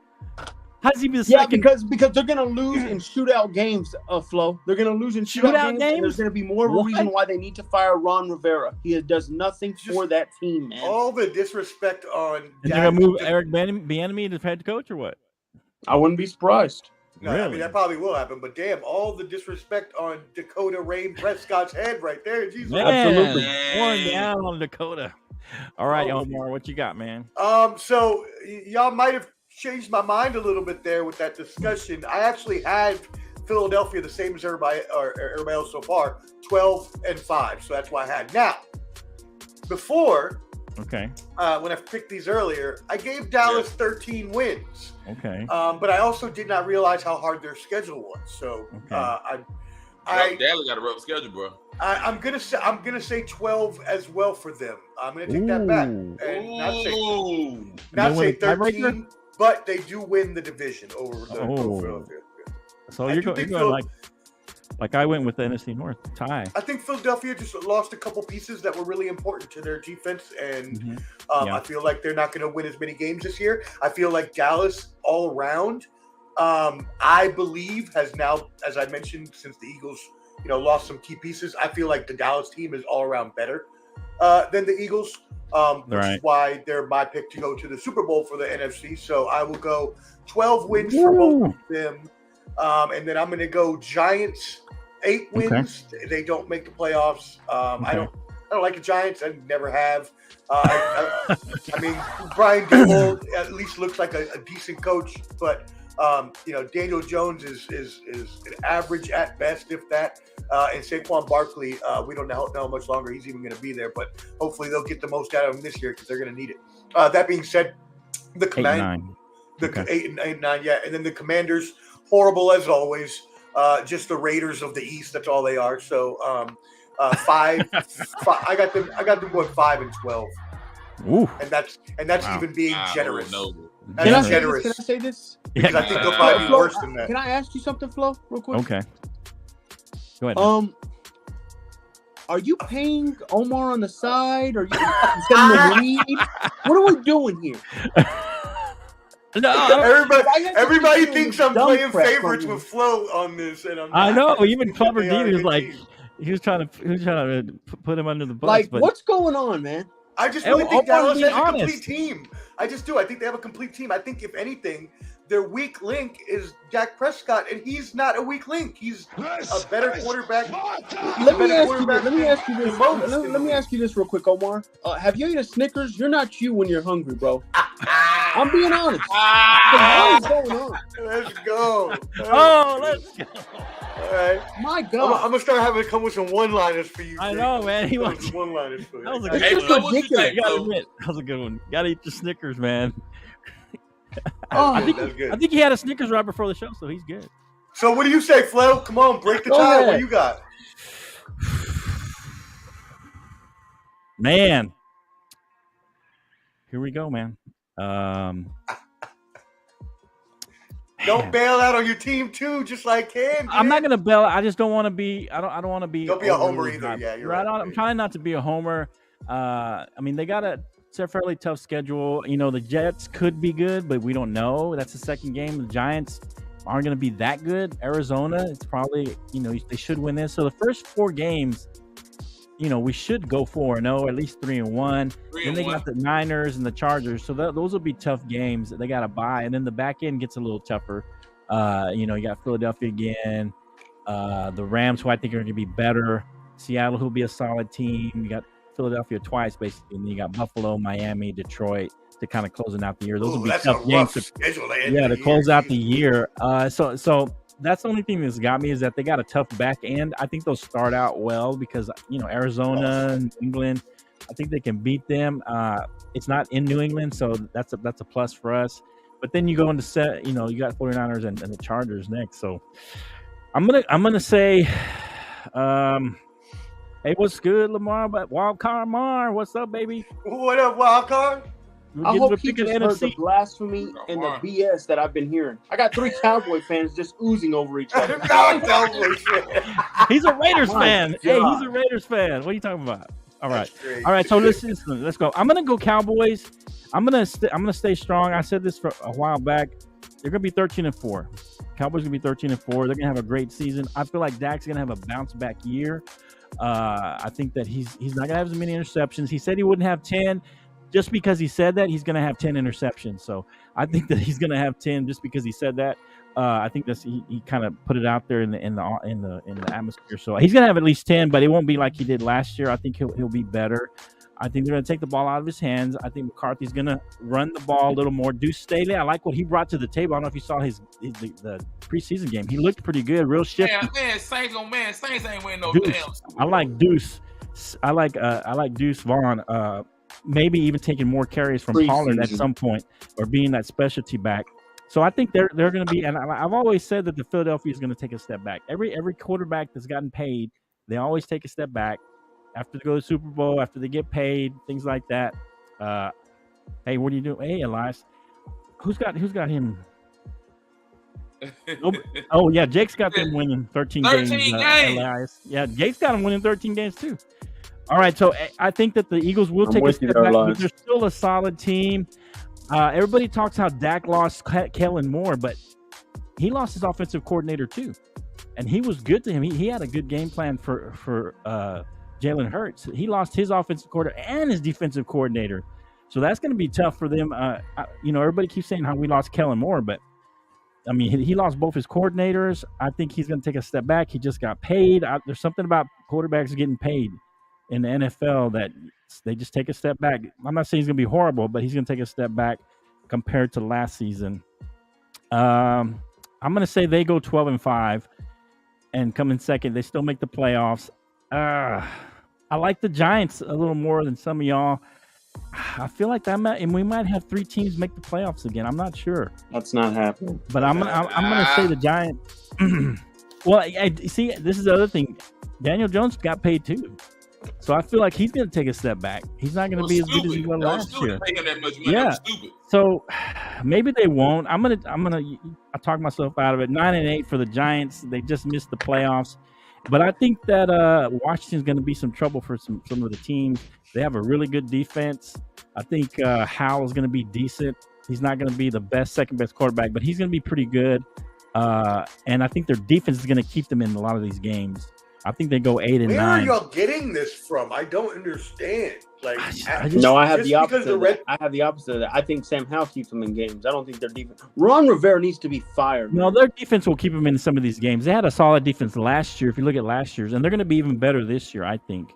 How does he be the Yeah, second? because they're gonna lose in shootout games. Flo, they're gonna lose in shootout games. And there's gonna be more of a reason why they need to fire Ron Rivera. He does nothing for that team, man. All the disrespect on. And they're gonna move Eric Bieniemy to head coach or what? I wouldn't be surprised. No, I mean that probably will happen, but damn, all the disrespect on Dakota Rain Prescott's head right there. Jesus. Absolutely. Pouring down on Dakota. All right, Omar, what you got, man? So y'all might have changed my mind a little bit there with that discussion. I actually had Philadelphia the same as everybody else so far, 12-5. So that's why I had. Now, before, okay, when I picked these earlier, I gave Dallas 13 wins. Okay. But I also did not realize how hard their schedule was. So Dallas got a rough schedule, bro. I'm gonna say 12 as well for them. I'm gonna take that back and not say 13, but they do win the division over Philadelphia. So you're going like I went with the NFC North tie. I think Philadelphia just lost a couple pieces that were really important to their defense, and I feel like they're not going to win as many games this year. I feel like Dallas all around, I believe, has now, as I mentioned, since the Eagles, lost some key pieces, I feel like the Dallas team is all around better than the Eagles, which is why they're my pick to go to the Super Bowl for the NFC. So I will go 12 wins for both of them. And then I'm going to go Giants, 8 wins. Okay. They don't make the playoffs. I don't like the Giants. I never have. I mean, Brian Dable at least looks like a decent coach, but Daniel Jones is an average at best, if that. And Saquon Barkley, we don't know how much longer he's even going to be there, but hopefully they'll get the most out of him this year because they're going to need it. That being said, the 8-9, yeah, and then the Commanders, horrible as always. Just the Raiders of the East. That's all they are. So 5. I got them going 5-12. Ooh. And that's even being generous. Can I say this? Because I think they'll probably be worse than that. Can I ask you something, Flo, real quick? Okay. Go ahead. Are you paying Omar on the side? Are you setting the lead? What are we doing here? No, everybody thinks I'm playing favorites with Flo on this, and I know. Even Clever D was like, he was trying to put him under the bus. Like, what's going on, man? I just really think Dallas has a complete team. I just do. I think they have a complete team. I think if anything, their weak link is Dak Prescott, and he's not a weak link. He's a better quarterback. Let me ask you this real quick, Omar. Have you eaten a Snickers? You're not you when you're hungry, bro. I'm being honest. What is going on? Let's go. Let's go. All right. My God. I'm gonna start having to come with some one-liners for you. I know, man. He wants one-liners for you. That was a good one. That was a good one. Gotta eat the Snickers, man. I think he had a Snickers right before the show, so he's good. So what do you say, Flo? Come on, break the tie. What do you got? Man. Here we go, man. Don't bail out on your team too, just like Cam. I'm not gonna bail. I just don't want to be. I don't want to be. Don't be a homer either. Yeah, you're right. I'm trying not to be a homer. I mean, they got a fairly tough schedule. The Jets could be good, but we don't know. That's the second game. The Giants aren't going to be that good. Arizona, it's probably, they should win this. So the first 4 games, we should go 4-0, at least 3-1. Then they got the Niners and the Chargers. So those will be tough games. They got to bye. And then the back end gets a little tougher. You got Philadelphia again. The Rams, who I think are going to be better. Seattle, who'll be a solid team. You got Philadelphia twice, basically, and then you got Buffalo, Miami, Detroit to kind of closing out the year. Those will be tough games to close out the year. So that's the only thing that's got me is that they got a tough back end. I think they'll start out well because Arizona and England, I think they can beat them. It's not in New England, so that's a plus for us. But then you go into you got 49ers and the Chargers next. So I'm gonna say. Hey, what's good, Lamar? But Wild Card Mar, what's up, baby? What up, Wild Card? I hope he just heard the blasphemy and the BS that I've been hearing. I got 3 Cowboy fans just oozing over each other. He's a Raiders fan. God. Hey, he's a Raiders fan. What are you talking about? All right. So let's go. I'm gonna go Cowboys. I'm gonna stay strong. I said this for a while back. They're going to be 13-4. Cowboys going to be 13-4. They're going to have a great season. I feel like Dak's going to have a bounce back year. I think that he's not going to have as many interceptions. He said he wouldn't have 10. Just because he said that, he's going to have 10 interceptions. So I think that he's going to have 10 just because he said that. I think that's he kind of put it out there in the atmosphere. So he's going to have at least 10, but it won't be like he did last year. I think he'll be better. I think they're going to take the ball out of his hands. I think McCarthy's going to run the ball a little more. Deuce Staley, I like what he brought to the table. I don't know if you saw the preseason game. He looked pretty good, real shifty. Saints ain't winning no Deuce. damn. I like Deuce. I like Deuce Vaughn. Maybe even taking more carries from Pollard at some point, or being that specialty back. So I think they're going to be. And I've always said that the Philadelphia is going to take a step back. Every quarterback that's gotten paid, they always take a step back. After they go to the Super Bowl, after they get paid, things like that. Hey, what are you doing? Hey, Elias, who's got him? Oh yeah, Jake's got them winning 13 games. Elias, yeah, Jake's got them winning 13 games too. All right, so I think that the Eagles will take a step back, but they're still a solid team. Everybody talks how Dak lost Kellen Moore, but he lost his offensive coordinator too, and he was good to him. He had a good game plan for Jalen Hurts. He lost his offensive coordinator and his defensive coordinator. So that's going to be tough for them. Everybody keeps saying how we lost Kellen Moore, but I mean, he lost both his coordinators. I think he's going to take a step back. He just got paid. There's something about quarterbacks getting paid in the NFL that they just take a step back. I'm not saying he's going to be horrible, but he's going to take a step back compared to last season. I'm going to say they go 12-5 and come in second. They still make the playoffs. I like the Giants a little more than some of y'all. I feel like we might have 3 teams make the playoffs again. I'm not sure. That's not happening. But I'm gonna say the Giants. Well, see, this is the other thing. Daniel Jones got paid too, so I feel like he's gonna take a step back. He's not gonna be as good as he was last year. Yeah. So maybe they won't. I'm gonna I talk myself out of it. 9-8 for the Giants. They just missed the playoffs. But I think that Washington's going to be some trouble for some of the teams. They have a really good defense. I think Howell is going to be decent. He's not going to be the second best quarterback, but he's going to be pretty good. And I think their defense is going to keep them in a lot of these games. I think they go 8-9. Where are y'all getting this from? I don't understand. Like, I have the opposite. I have the opposite of that. I think Sam Howell keeps them in games. I don't think their defense. Ron Rivera needs to be fired. No, their defense will keep them in some of these games. They had a solid defense last year. If you look at last year's, and they're going to be even better this year, I think.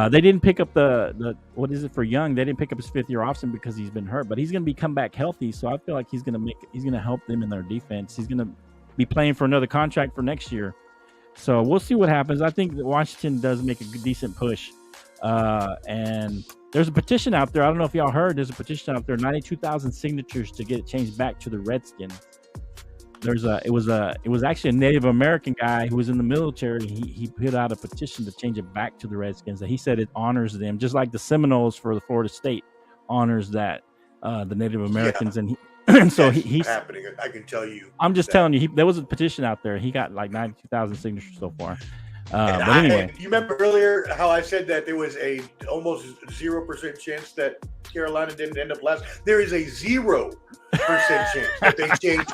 They didn't pick up the what is it for Young? They didn't pick up his 5th-year option because he's been hurt, but he's going to come back healthy. So I feel like he's going to help them in their defense. He's going to be playing for another contract for next year. So we'll see what happens. I think that Washington does make a decent push. And there's a petition out there. I don't know if y'all heard. There's a petition out there, 92,000 signatures to get it changed back to the Redskins. It was actually a Native American guy who was in the military. He put out a petition to change it back to the Redskins. And he said it honors them, just like the Seminoles for the Florida State honors that the Native Americans. Yeah. And so he's happening. I can tell you. I'm just telling you, there was a petition out there. He got like 92,000 signatures so far. But anyway, you remember earlier how I said that there was a almost 0% chance that Carolina didn't end up last? There is a 0% chance that they change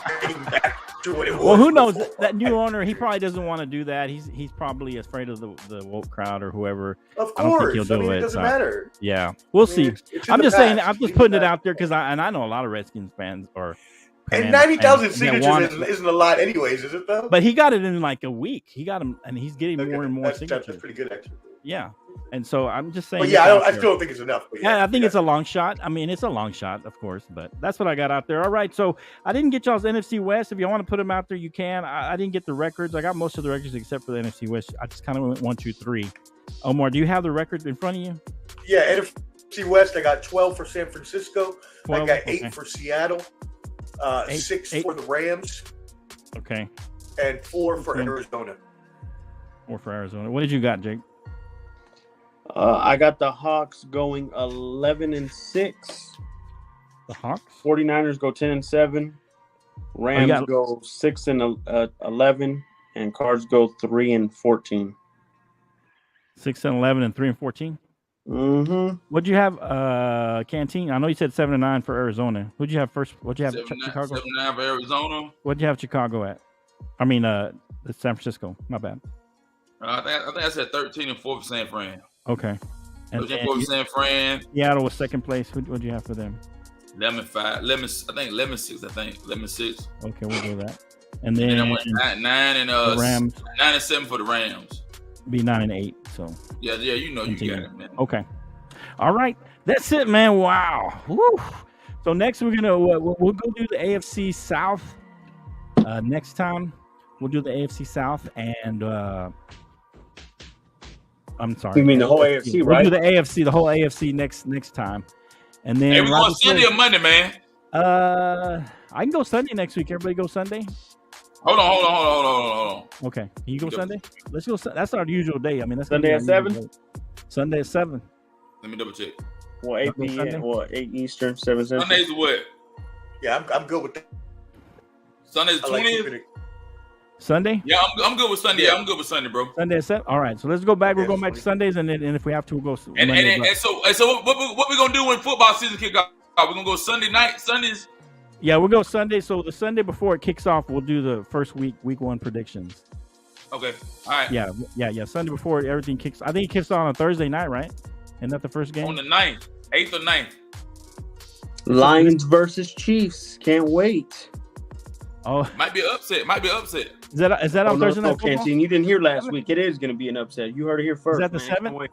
back to what it was. Well, who knows? Before. That new owner, he probably doesn't want to do that. He's probably afraid of the woke crowd or whoever. Of course, I don't think he'll do it doesn't matter. Yeah, we'll see. It's I'm just past. saying. I'm just putting it out there because I know a lot of Redskins fans are. And 90,000 signatures isn't a lot, anyways, is it though? But he got it in like a week. He got him, and he's getting more and more signatures. That's pretty good, actually. Yeah, and so I'm just saying. But yeah, I still don't think it's enough. But yeah, I think it's a long shot. I mean, it's a long shot, of course, but that's what I got out there. All right, so I didn't get y'all's NFC West. If you want to put them out there, you can. I didn't get the records. I got most of the records except for the NFC West. I just kind of went 1, 2, 3. Omar, do you have the record in front of you? Yeah, NFC West. I got 12 for San Francisco. 12? I got 8 for Seattle. 6 for the Rams. Okay. And 4 for Arizona. 4 for Arizona. What did you got, Jake? I got the Hawks going 11-6. The Hawks? 49ers go 10-7. Rams go 6-11, and Cards go 3-14. 6-11 and 3-14. Mm-hmm. What'd you have, Canteen? I know you said 7-9 for Arizona. What'd you have first? What'd you have Chicago? 7-9 for Arizona. What'd you have Chicago at? I mean, San Francisco. Not bad. I think I said 13-4 for San Fran. Okay. And 13-4 for San Fran. Seattle was second place. What'd you have for them? 11-5. 11-6. 11-6. Okay, we'll do that. And then I went 9 and the Rams. 9-7 for the Rams. Be 9-8. So Yeah, you know you got it, man. Okay. All right. That's it, man. Wow. Woo. So next we're gonna we'll go do the AFC South. Next time we'll do the AFC South and I'm sorry. You mean the whole AFC, right? We'll do the AFC, the whole AFC next time. And then Hey, we going Sunday or Monday, man? I can go Sunday next week. Everybody go Sunday? Hold on. Okay. Can you go Sunday? Let's go. That's our usual day. I mean, that's Sunday at 7? Sunday at 7. Let me double check. Well, 8 p.m. Well, 8 Eastern, 7 Central. Sunday's what? Yeah, I'm good with that. Sunday's I like 20th? keeping it. Sunday? Yeah, I'm good with Sunday. Yeah, I'm good with Sunday, bro. Sunday at 7. All right. So let's go back. We're going back to Sundays, and then if we have to, we'll go. And so what we gonna do when football season kick off? We're gonna go Sunday night, Sundays. Yeah, we'll go Sunday. So the Sunday before it kicks off, we'll do the first week 1 predictions. Okay. All right. Yeah. Sunday before everything kicks. I think it kicks on a Thursday night, right? Isn't that the first game? On the 9th, 8th or 9th. Lions versus Chiefs. Can't wait. Oh, Might be an upset. is that on Thursday night football? Canteen. You didn't hear last week. It is going to be an upset. You heard it here first. Is that the man. 7th?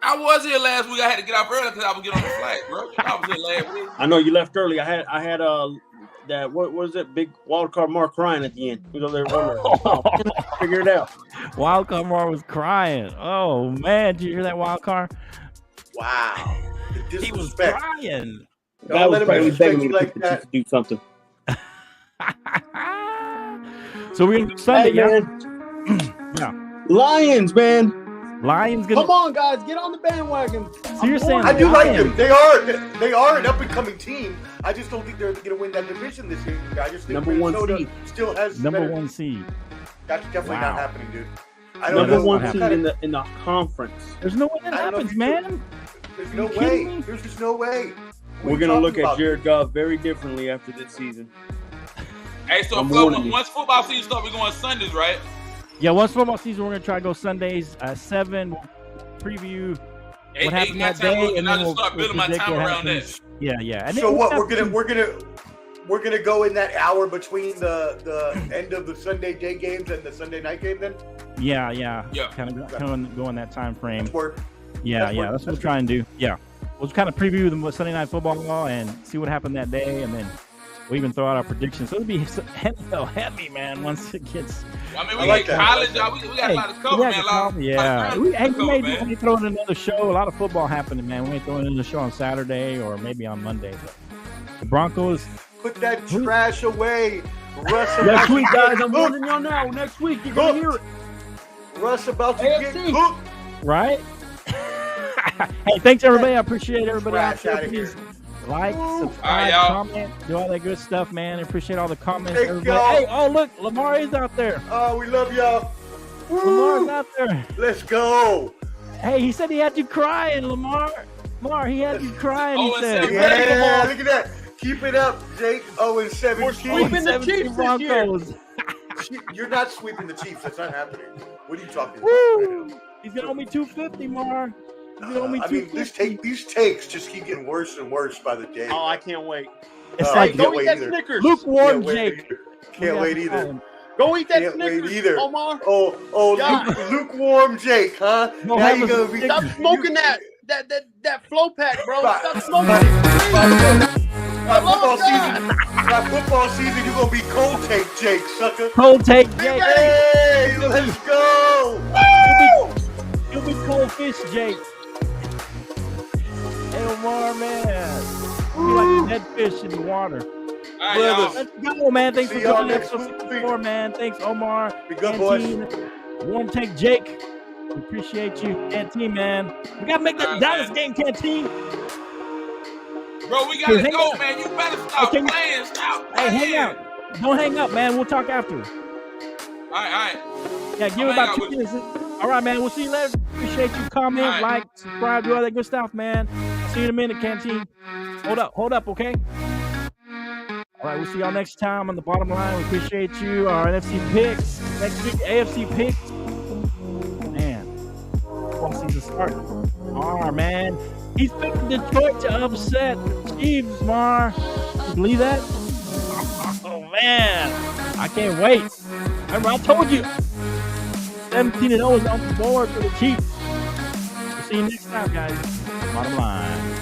I was here last week. I had to get off early because I was getting on the flight, bro. I was here last week. I know you left early. I had that what was it? Big wild card Mark crying at the end. We go there wondering. Figure it out. Wild card Mar was crying. Oh man, did you hear that wild card? Wow. The He was disrespect. crying. That was probably begging me to like pick the Chiefs to do something. So we're gonna do Sunday, Hey, yeah. man. Lions, man. Lions gonna. Come on, guys, get on the bandwagon. So you're saying I do like Lions. them. They are an up and coming team. I just don't think they're going to win that division this year. I just think Number 1 Minnesota seed. still has Number better- 1 seed. That's definitely Wow. not happening, dude. I don't Number know. 1 what seed in the conference. There's no way that I don't know happens, if you man. There's no You way. kidding me? There's just no way. We're gonna look at Jared Goff very differently after this season. Hey, so I'm warning you. once football season starts, we're going Sundays, right? Yeah, once football season, we're gonna try to go Sundays 7. We'll preview Hey, what happened my that time, day, and I just start building my predict time what around happens. that. Yeah. And So then what? we'll We're gonna go in that hour between the end of the Sunday day games and the Sunday night game. Then Yeah. Yeah. Kind of go in that time frame. that's where Yeah, That's yeah, what- that's what we're trying to do. Yeah, we'll kind of preview the Sunday Night Football and see what happened that day, and then we'll even throw out our predictions. So it'll be heavy, man. Once it gets, I mean, I we like got that. college, y'all. We got a lot to cover, man. we may throw in another show. A lot of football happening, man. We may throw in another show on Saturday or maybe on Monday. But the Broncos. put that trash away. Russ Next week, guys, I'm cooked. warning y'all now. Next week, you're gonna hear it. Russ about to AFC. get cooked. Right? Hey, thanks everybody. I appreciate everybody out Trash there. outta here. Please like, All subscribe, right, y'all. comment, do all that good stuff, man. I appreciate all the comments. Thank Everybody. y'all. Hey, oh look, Lamar is out there. Oh, we love y'all. Lamar's Woo! out there. Let's go. Hey, he said he had you crying, Lamar. Lamar, he had you crying. He Oh, and said. said- Yeah, look at that. Keep it up, Jake. 0-17. We're sweeping the 17 Chiefs this year. Broncos. You're not sweeping the Chiefs. That's not happening. What are you talking about? Woo! He's gonna owe me $250, Mar. He's gonna owe me I mean, $250. these takes just keep getting worse and worse by the day. Oh, I can't wait. It's Hey, like can't Go eat wait that either. Snickers. lukewarm Can't wait Jake. either. Can't wait either. Go eat that Can't wait Snickers, either. Omar. Oh, God. lukewarm Jake, huh? No, now have you're a gonna be Stop smoking that flow pack, bro. By- Stop smoking by- it. by football God. season. By football season, you're gonna be cold take, Jake, sucker. Cold take Jake. Hey, let's go. You'll be cold fish, Jake. Hey, Omar, man. You'll be like a dead fish in the water. All right, Brothers. y'all. Let's go, man. Thanks See for y'all joining next episode week. 64, man. Thanks, Omar. Be good, boys. Canteen. Warm take Jake. We appreciate you, Canteen, man. We gotta make that All right, Dallas man. game, Canteen. Bro, we gotta Hang go, out. man. You better stop Okay. playing. Stop Hey, playing. hang out. Don't hang up, man. We'll talk after. All right. Yeah, give it about 2 minutes. All right, man. We'll see you later. Appreciate you. Comment, All right. like, subscribe, do all that good stuff, man. See you in a minute, Canteen. Hold up, okay? All right, we'll see y'all next time on the bottom line. We appreciate you. Our NFC picks next week, AFC picks. Man, football season starting. Man, he's picking Detroit to upset Chiefs. Mar, you believe that? Oh man, I can't wait. Remember, I told you 17-0 is on the board for the Chiefs. We'll see you next time, guys. Bottom line.